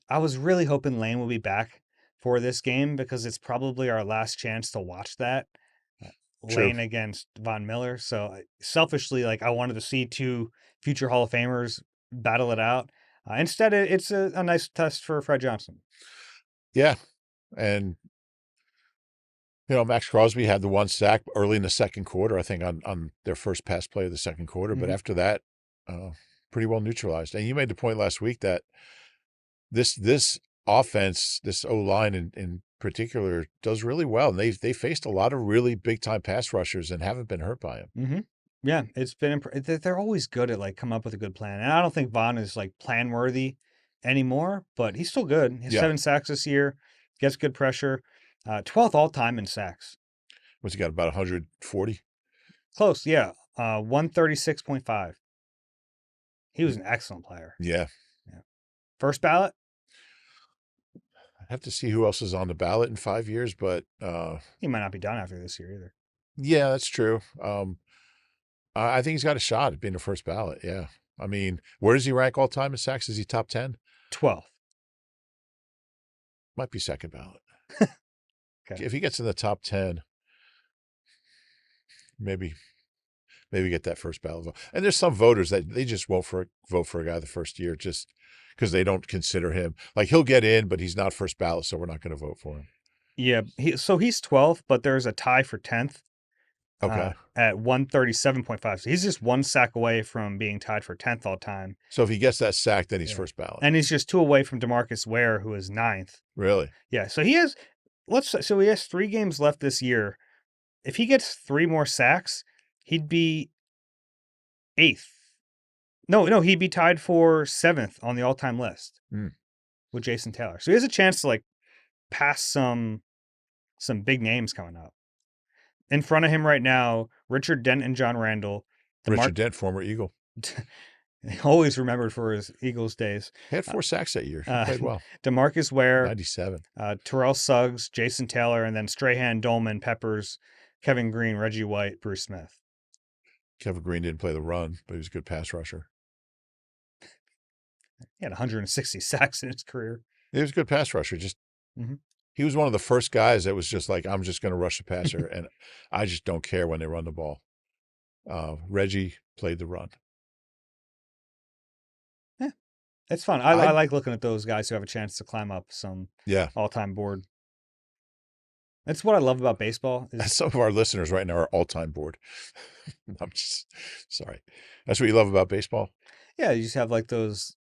I was really hoping Lane will be back for this game because it's probably our last chance to watch that. True. Lane against Von Miller. So selfishly, like I wanted to see two future Hall of Famers battle it out. Instead, it's a nice test for Fred Johnson. Yeah. And, Max Crosby had the one sack early in the second quarter, I think, on their first pass play of the second quarter. But after that, pretty well neutralized. And you made the point last week that this offense, this O-line in particular, does really well. And they faced a lot of really big-time pass rushers and haven't been hurt by them. Yeah, it's been they're always good at like coming up with a good plan. And I don't think Vaughn is like plan worthy anymore, but he's still good. He has 7 sacks this year, gets good pressure. 12th all time in sacks. What's he got, about 140? Close, yeah. 136.5. He was an excellent player. Yeah. First ballot? I have to see who else is on the ballot in 5 years, but He might not be done after this year either. yeah, that's true. I think he's got a shot at being the first ballot. Yeah. I mean, where does he rank all time in sacks? Is he top 10? 12th. Might be second ballot. Okay. If he gets in the top 10, maybe get that first ballot vote. And there's some voters that they just won't vote for a guy the first year just because they don't consider him. Like, he'll get in, but he's not first ballot, so we're not going to vote for him. Yeah, he's 12th, but there's a tie for 10th. Okay. At 137.5. So he's just one sack away from being tied for 10th all time. So if he gets that sack, then he's first ballot. And he's just 2 away from DeMarcus Ware, who is 9th. Really? Yeah. So he has he has 3 games left this year. If he gets 3 more sacks, he'd be 8th. No, he'd be tied for 7th on the all-time list with Jason Taylor. So he has a chance to like pass some big names coming up. In front of him right now, Richard Dent and John Randall. Richard Dent, former Eagle. Always remembered for his Eagles days. He had 4 sacks that year. He played well. DeMarcus Ware. 97. Terrell Suggs, Jason Taylor, and then Strahan, Dolman, Peppers, Kevin Green, Reggie White, Bruce Smith. Kevin Green didn't play the run, but he was a good pass rusher. He had 160 sacks in his career. He was a good pass rusher. Just he was one of the first guys that was just like, I'm just going to rush the passer, and I just don't care when they run the ball. Reggie played the run. Yeah, it's fun. I like looking at those guys who have a chance to climb up some all-time board. That's what I love about baseball. Some of our listeners right now are all-time bored. I'm just sorry. That's what you love about baseball? Yeah, you just have like those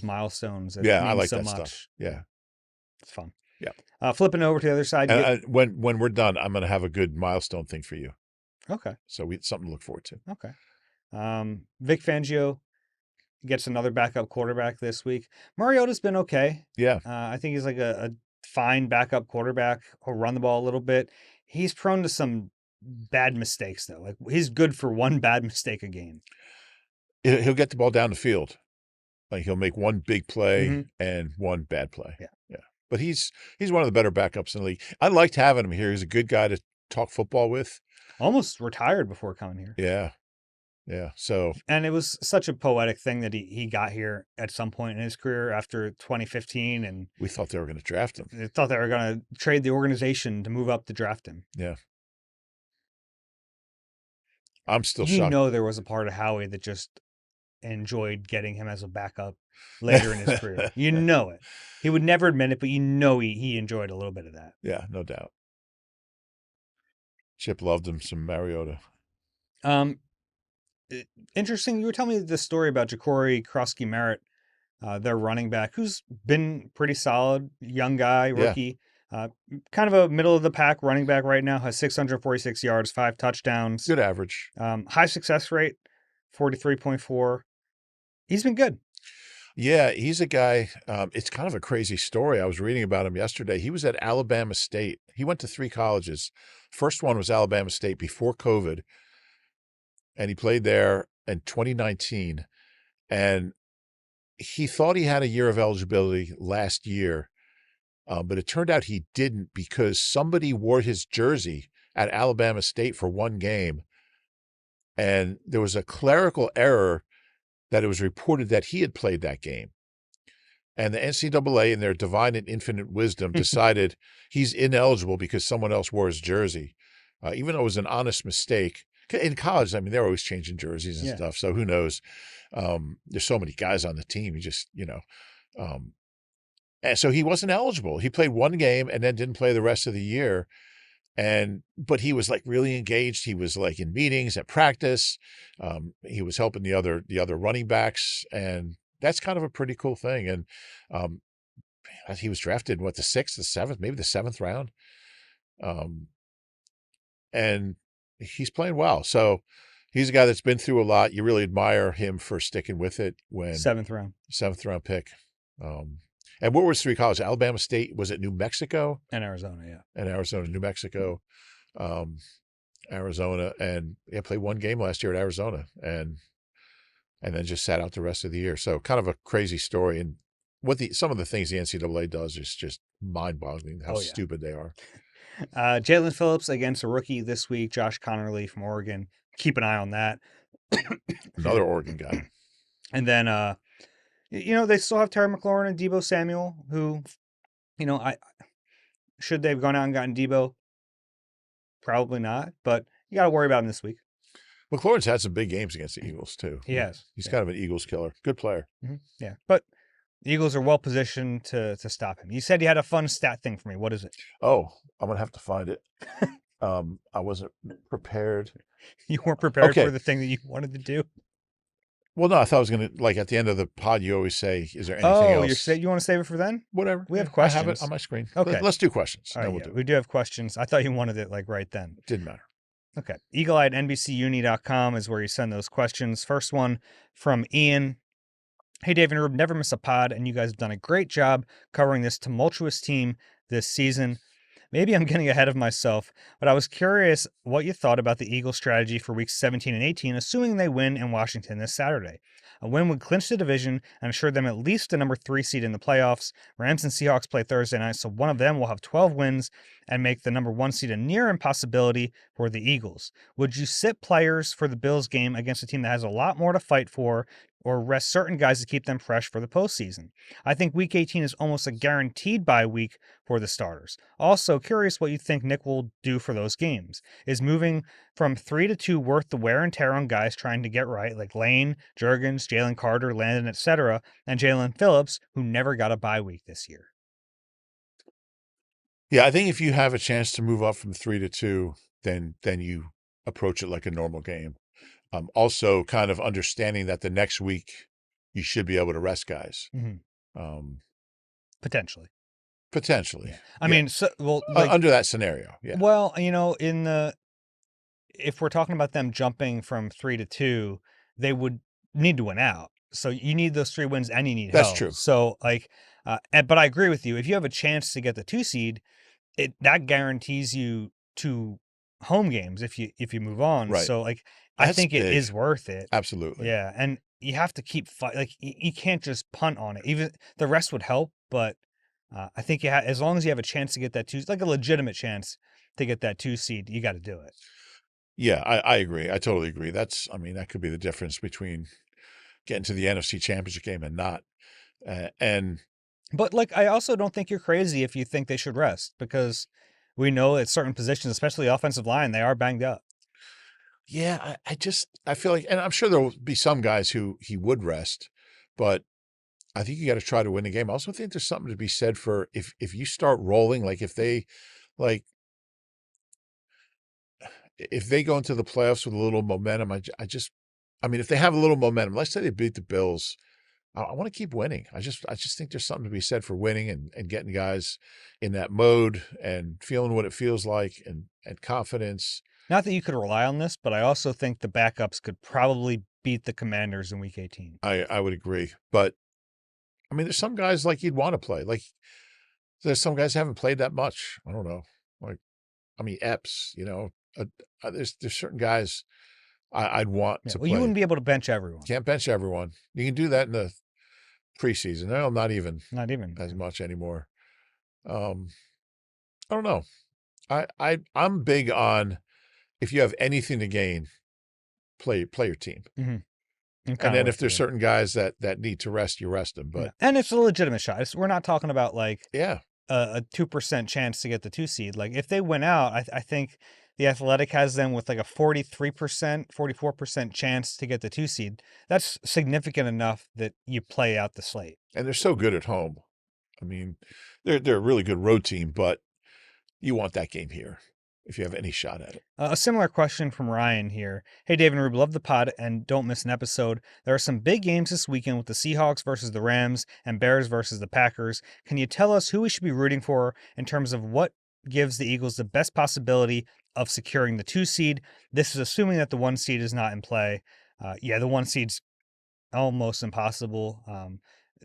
milestones. That I mean like so that much. stuff. Yeah, it's fun. Yeah. Flipping over to the other side. And when we're done, I'm going to have a good milestone thing for you. Okay. So something to look forward to. Okay. Vic Fangio gets another backup quarterback this week. Mariota's been okay. Yeah. I think he's like a fine backup quarterback. He'll run the ball a little bit. He's prone to some bad mistakes, though. Like, he's good for one bad mistake a game. He'll get the ball down the field. Like, he'll make one big play and one bad play. Yeah. But he's one of the better backups in the league. I liked having him here. He's a good guy to talk football with. Almost retired before coming here. Yeah. So, and it was such a poetic thing that he got here at some point in his career after 2015, and we thought they were going to draft him. They thought they were going to trade the organization to move up to draft him. Yeah. I'm still shocked. You know, there was a part of Howie that just enjoyed getting him as a backup later in his career. You know it. He would never admit it, but you know he enjoyed a little bit of that. Yeah, no doubt. Chip loved him some Mariota. Interesting. You were telling me the story about Ja'Cory Krosky-Merritt, their running back, who's been pretty solid, young guy, rookie. Kind of a middle of the pack running back right now, has 646 yards, 5 touchdowns. Good average. High success rate, 43.4. He's been good. Yeah, he's a guy. It's kind of a crazy story. I was reading about him yesterday. He was at Alabama State. He went to 3 colleges. First one was Alabama State before COVID, and he played there in 2019. And he thought he had a year of eligibility last year. But it turned out he didn't because somebody wore his jersey at Alabama State for one game. And there was a clerical error that it was reported that he had played that game. And the NCAA, in their divine and infinite wisdom, decided he's ineligible because someone else wore his jersey, even though it was an honest mistake. In college, I mean, they're always changing jerseys and Yeah. stuff, so who knows? There's so many guys on the team. You just, and so he wasn't eligible. He played one game and then didn't play the rest of the year. But he was like really engaged. He was like in meetings at practice. He was helping the other running backs, and that's kind of a pretty cool thing. And he was drafted in the 6th, the 7th, maybe the 7th round. And he's playing well. So he's a guy that's been through a lot. You really admire him for sticking with it when 7th round. 7th round pick. And what were his 3 colleges? Alabama State, was it New Mexico? And Arizona, yeah. And Arizona, New Mexico, Arizona, and played one game last year at Arizona, and then just sat out the rest of the year. So kind of a crazy story. And some of the things the NCAA does is just mind-boggling how stupid they are. Jalen Phillips against a rookie this week, Josh Connerly from Oregon. Keep an eye on that. Another Oregon guy. And then, they still have Terry McLaurin and Deebo Samuel, who, should they have gone out and gotten Deebo? Probably not, but you got to worry about him this week. McLaurin's had some big games against the Eagles, too. He has. He's kind of an Eagles killer. Good player. Mm-hmm. Yeah, but the Eagles are well positioned to stop him. You said you had a fun stat thing for me. What is it? Oh, I'm going to have to find it. I wasn't prepared. You weren't prepared for the thing that you wanted to do? Well, no, I thought I was going to, like, at the end of the pod, you always say, is there anything else? You want to save it for then? Whatever. We have questions. I have it on my screen. Okay. Let's do questions. All right, we do have questions. I thought you wanted it, like, right then. Didn't matter. Okay. Eagle-Eye at NBCUni.com is where you send those questions. First one from Ian. Hey, Dave and Rube, never miss a pod, and you guys have done a great job covering this tumultuous team this season. Maybe I'm getting ahead of myself, but I was curious what you thought about the Eagles' strategy for weeks 17 and 18, assuming they win in Washington this Saturday. A win would clinch the division and assure them at least a number 3 seed in the playoffs. Rams and Seahawks play Thursday night, so one of them will have 12 wins and make the number 1 seed a near impossibility for the Eagles. Would you sit players for the Bills game against a team that has a lot more to fight for, or rest certain guys to keep them fresh for the postseason? I think Week 18 is almost a guaranteed bye week for the starters. Also, curious what you think Nick will do for those games. Is moving from 3 to 2 worth the wear and tear on guys trying to get right, like Lane, Juergens, Jalen Carter, Landon, etc., and Jalen Phillips, who never got a bye week this year? Yeah, I think if you have a chance to move up from 3 to 2, then you approach it like a normal game. Also, kind of understanding that the next week you should be able to rest guys. Mm-hmm. Potentially. Potentially. Yeah. I mean, under that scenario. Yeah. Well, if we're talking about them jumping from 3 to 2, they would need to win out. So you need those 3 wins and you need help. That's true. So but I agree with you. If you have a chance to get the 2 seed, that guarantees you 2 home games if you move on. Right. So I think it is worth it. Absolutely. Yeah, and you have to keep you can't just punt on it. Even the rest would help, but I think as long as you have a chance to get that 2, like a legitimate chance to get that 2 seed, you got to do it. Yeah, I agree. I totally agree. That could be the difference between getting to the NFC Championship game and not. But I also don't think you're crazy if you think they should rest, because we know at certain positions, especially offensive line, they are banged up. Yeah, I feel like, and I'm sure there'll be some guys who he would rest, but I think you got to try to win the game. I also think there's something to be said for if you start rolling, like if they go into the playoffs with a little momentum, if they have a little momentum, let's say they beat the Bills, I want to keep winning. I just think there's something to be said for winning and getting guys in that mode and feeling what it feels like and confidence. Not that you could rely on this, but I also think the backups could probably beat the Commanders in Week 18. I would agree. But, there's some guys like you'd want to play. Like, there's some guys who haven't played that much. I don't know. Epps, there's certain guys I'd want to play. You wouldn't be able to bench everyone. Can't bench everyone. You can do that in the preseason. No, not even as much anymore. Um, I don't know. I'm big on if you have anything to gain, play your team. I'm And kind of then if with there's you. certain guys that need to rest, you rest them. Yeah. But And it's a legitimate shot. We're not talking about like yeah, a 2% chance to get the 2 seed. Like if they win out, I think the Athletic has them with like a 43%, 44% chance to get the 2 seed. That's significant enough that you play out the slate. and they're so good at home. I mean, they're a really good road team, but you want that game here if you have any shot at it. A similar question from Ryan here. Hey, Dave and Rube, love the pod and don't miss an episode. There are some big games this weekend with the Seahawks versus the Rams and Bears versus the Packers. Can you tell us who we should be rooting for in terms of what gives the Eagles the best possibility of securing the 2 seed? This is assuming that the 1 seed is not in play. Yeah, the 1 seed's almost impossible.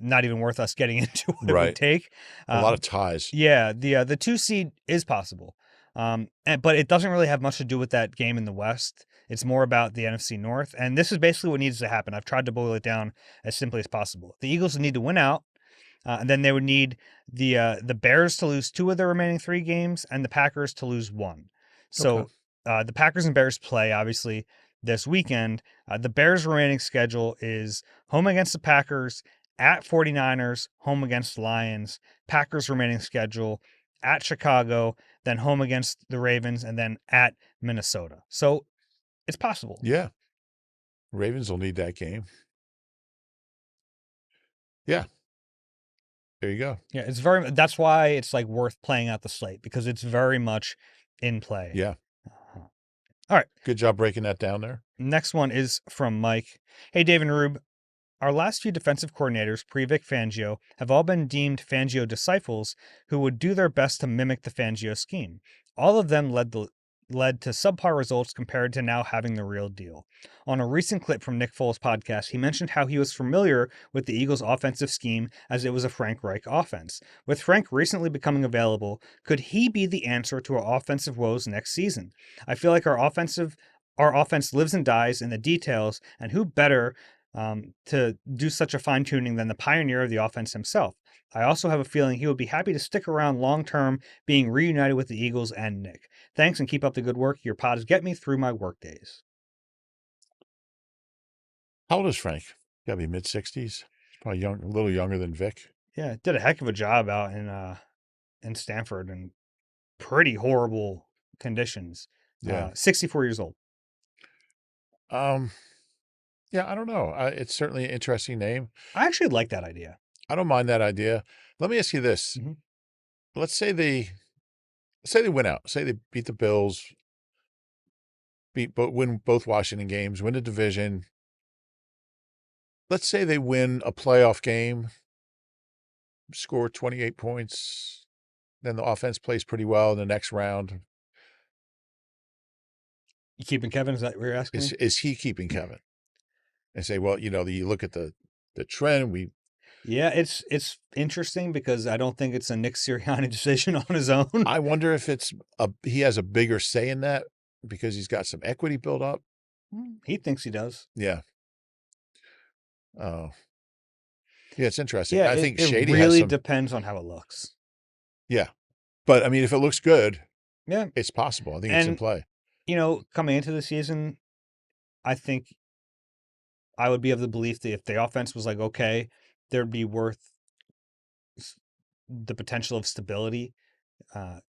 Not even worth us getting into what it would Right. take. A lot of ties. Yeah, the 2 seed is possible. But it doesn't really have much to do with that game in the West. It's more about the NFC North, and this is basically what needs to happen. I've tried to boil it down as simply as possible. The Eagles need to win out, and then they would need the Bears to lose 2 of their remaining 3 games, and the Packers to lose 1. So Okay. the Packers and Bears play obviously this weekend. The Bears' remaining schedule is home against the Packers, at 49ers, home against Lions. Packers' remaining schedule at Chicago, then home against the Ravens, and then at Minnesota. So it's possible. Yeah. Ravens will need that game. Yeah. There you go. Yeah, that's why it's like worth playing out the slate because it's very much in play. Yeah. Uh-huh. All right. Good job breaking that down there. Next one is from Mike. Hey, Dave and Rube. Our last few defensive coordinators, pre-Vic Fangio, have all been deemed Fangio disciples who would do their best to mimic the Fangio scheme. All of them led to subpar results compared to now having the real deal. On a recent clip from Nick Foles' podcast, he mentioned how he was familiar with the Eagles' offensive scheme as it was a Frank Reich offense. With Frank recently becoming available, could he be the answer to our offensive woes next season? I feel like our offense lives and dies in the details, and who better to do such a fine tuning than the pioneer of the offense himself. I also have a feeling he would be happy to stick around long term, being reunited with the Eagles and Nick. Thanks and keep up the good work. Your pods get me through my work days. How old is Frank? Gotta be mid-60s. He's probably young, a little younger than Vic. Yeah, did a heck of a job out in Stanford in pretty horrible conditions. Yeah. 64 years old. Yeah, I don't know. It's certainly an interesting name. I actually like that idea. I don't mind that idea. Let me ask you this. Mhm. Let's say they win out. Say they beat the Bills, win both Washington games, win the division. Let's say they win a playoff game, score 28 points, then the offense plays pretty well in the next round. You keeping Kevin? Is that what you're asking me? Is he keeping Kevin? And say, well, you look at the trend. Yeah, it's interesting because I don't think it's a Nick Sirianni decision on his own. I wonder if he has a bigger say in that because he's got some equity built up. He thinks he does. Yeah. Oh. Yeah, it's interesting. Yeah, I think it Shady really has some. depends on how it looks. Yeah. But I mean, if it looks good, Yeah, it's possible. I think it's in and play. coming into the season, I think I would be of the belief that if the offense was like okay, there'd be worth the potential of stability.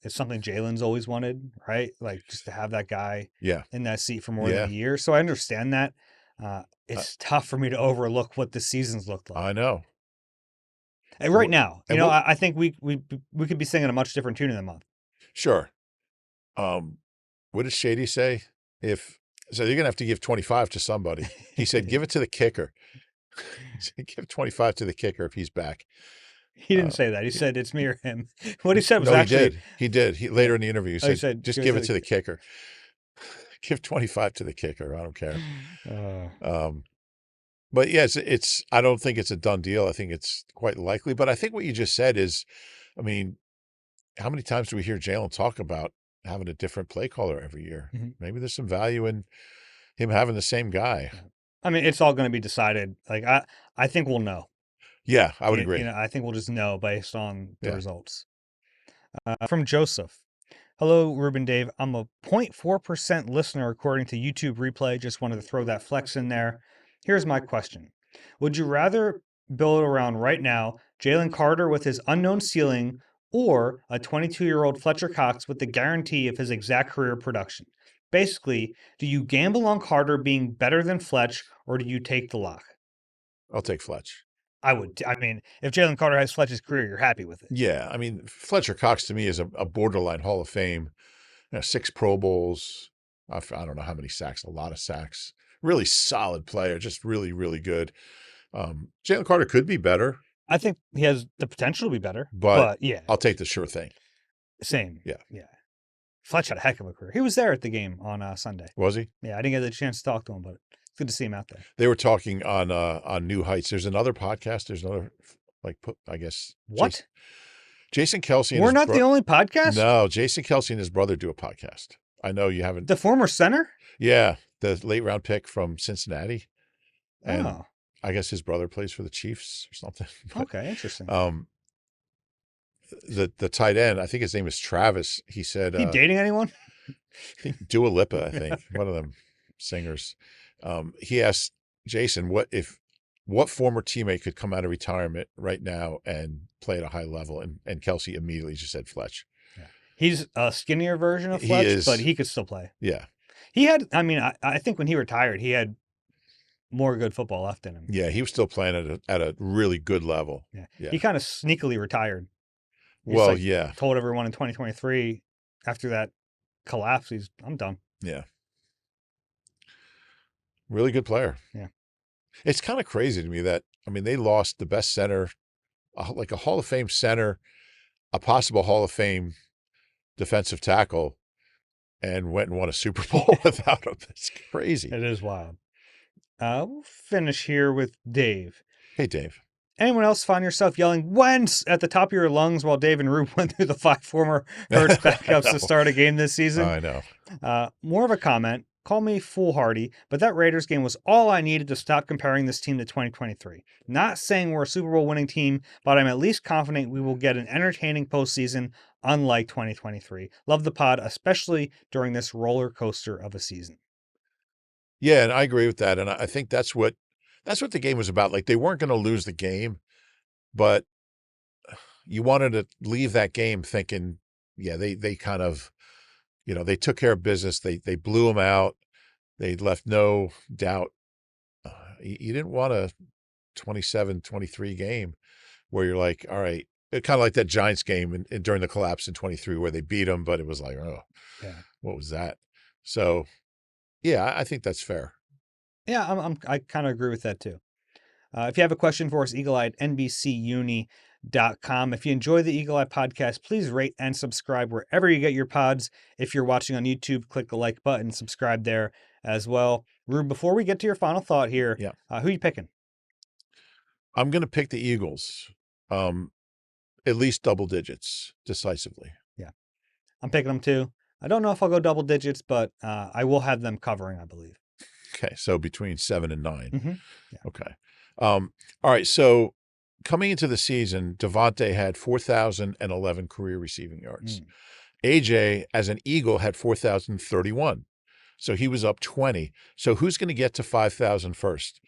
It's something Jalen's always wanted, right? Like just to have that guy Yeah. in that seat for more than Yeah. a year. So I understand that. It's tough for me to overlook what the season's looked like. I know. And right now, and I think we could be singing a much different tune in a month. Sure. What does Shady say? So you're gonna have to give 25 to somebody. He said, give it to the kicker. He said, give 25 to the kicker if he's back. He didn't say that. He said it's me or him. What he said was No, actually he did. He later in the interview he said, said, just give it to the kicker. Give 25 to the kicker. I don't care. But yes, I don't think it's a done deal. I think it's quite likely. But I think what you just said is, I mean, how many times do we hear Jalen talk about having a different play caller every year? Mhm. Maybe there's some value in him having the same guy. I mean, it's all going to be decided. Like I think we'll know. Yeah, I would agree. I think we'll just know based on the Yeah. results. From Joseph. Hello, Reuben Dave. I'm a 0.4% listener according to YouTube Replay. Just wanted to throw that flex in there. Here's my question. Would you rather build around right now Jalen Carter with his unknown ceiling or a 22-year-old Fletcher Cox with the guarantee of his exact career production? Basically, do you gamble on Carter being better than Fletch or do you take the lock? I'll take Fletch. I mean, if Jalen Carter has Fletch's career, you're happy with it. Yeah, I mean, Fletcher Cox to me is a borderline Hall of Fame. 6 Pro Bowls. I don't know how many sacks, a lot of sacks. Really solid player, just really, really good. Jalen Carter could be better. I think he has the potential to be better, but yeah, I'll take the sure thing. Same. Yeah. Fletch had a heck of a career. He was there at the game on Sunday. Was he? Yeah, I didn't get the chance to talk to him, but it's good to see him out there. They were talking on New Heights. There's another podcast. There's another, I guess. What? Jason Kelsey. We're not the only podcast? No, Jason Kelsey and his brother do a podcast. I know you haven't. The former center? Yeah, the late round pick from Cincinnati. And I guess his brother plays for the Chiefs or something. But, okay, interesting. The tight end, I think his name is Travis. He said, he dating anyone? I think Dua Lipa, I think, one of them singers. He asked Jason what former teammate could come out of retirement right now and play at a high level, and Kelsey immediately just said Fletch. Yeah. He's a skinnier version of Fletch, but he could still play. Yeah. He had, I think when he retired, he had more good football left in him. Yeah, he was still playing at a really good level. Yeah. He kind of sneakily retired. Told everyone in 2023 after that collapse, I'm done. Yeah. Really good player. Yeah. It's kind of crazy to me that, they lost the best center, like a Hall of Fame center, a possible Hall of Fame defensive tackle, and went and won a Super Bowl without him. That's crazy. It is wild. We'll finish here with Dave. Hey, Dave. Anyone else find yourself yelling "Wentz" at the top of your lungs while Dave and Rube went through the 5 former Hurts backups to start a game this season? I know. More of a comment. Call me foolhardy, but that Raiders game was all I needed to stop comparing this team to 2023. Not saying we're a Super Bowl winning team, but I'm at least confident we will get an entertaining postseason unlike 2023. Love the pod, especially during this roller coaster of a season. Yeah, and I agree with that. And I think that's what the game was about. Like, they weren't going to lose the game, but you wanted to leave that game thinking, yeah, they kind of, they took care of business. They blew them out. They left no doubt. You didn't want a 27-23 game where you're like, all right, kind of like that Giants game during the collapse in 23 where they beat them, but it was like, oh, yeah, what was that? So, yeah, I think that's fair. Yeah, I kind of agree with that too. If you have a question for us, eagle-eye at NBCUni.com. If you enjoy the Eagle Eye podcast, please rate and subscribe wherever you get your pods. If you're watching on YouTube, click the like button, subscribe there as well. Rube, before we get to your final thought here, who are you picking? I'm going to pick the Eagles, at least double digits, decisively. Yeah, I'm picking them too. I don't know if I'll go double digits, but I will have them covering, I believe. Okay, so between 7 and 9. Mm-hmm. Yeah. Okay. All right, so coming into the season, Devontae had 4,011 career receiving yards. AJ, as an Eagle, had 4,031. So he was up 20. So who's going to get to 5,000 first?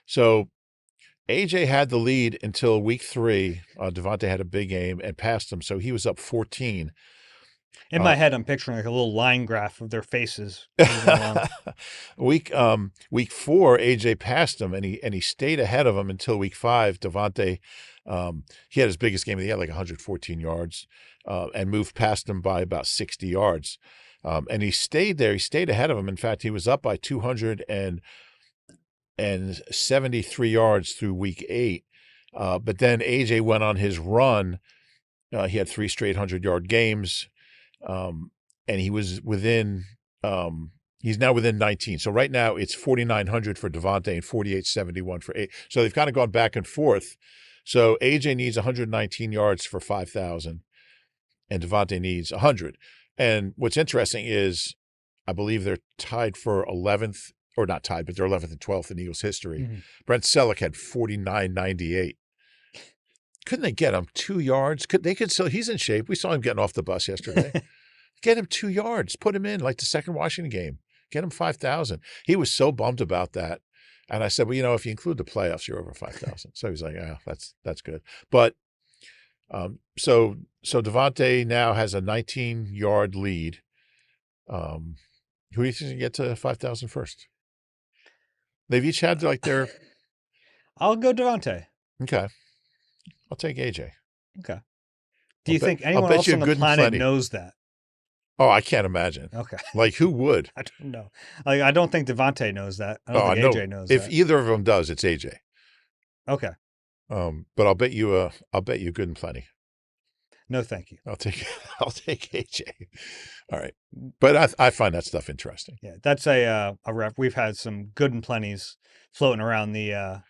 So AJ had the lead until week 3. Devontae had a big game and passed him, so he was up 14. In my head, I'm picturing like a little line graph of their faces. Week 4, AJ passed him, and he stayed ahead of him until week 5. Devontae, he had his biggest game. He had like 114 yards, and moved past him by about 60 yards. And he stayed there. He stayed ahead of him. In fact, he was up by 273 yards through week 8. But then AJ went on his run. He had 3 straight 100-yard games. And he was within, he's now within 19. So right now it's 4,900 for Devontae and 4,871 for AJ. So they've kind of gone back and forth. So AJ needs 119 yards for 5,000 and Devontae needs 100. And what's interesting is I believe they're tied for 11th, or not tied, but they're 11th and 12th in Eagles history. Mm-hmm. Brent Selleck had 49.98 couldn't they get him 2 yards? He's in shape. We saw him getting off the bus yesterday. Get him 2 yards. Put him in like the second Washington game. Get him 5,000. He was so bummed about that. And I said, well, if you include the playoffs, you're over 5,000. So he's like, that's good. But so Devontae now has a 19-yard lead. Who do you think can get to 5,000 first? They've each had like their. I'll go Devontae. Okay. I'll take AJ. Okay. Do you think anyone else on the planet knows that? Oh, I can't imagine. Okay. Like, who would? I don't know. Like, I don't think Devontae knows that. I don't think AJ knows if that. If either of them does, it's AJ. Okay. But I'll bet you good and plenty. No, thank you. I'll take AJ. All right. But I find that stuff interesting. Yeah, that's a ref. We've had some good and plenties floating around the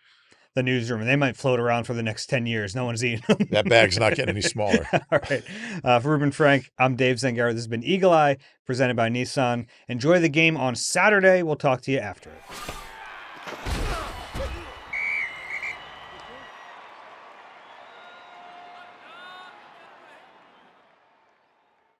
newsroom, and they might float around for the next 10 years. No one's eating them. That bag's not getting any smaller. All right. For Reuben Frank, I'm Dave Zangaro. This has been Eagle Eye, presented by Nissan. Enjoy the game on Saturday. We'll talk to you after it.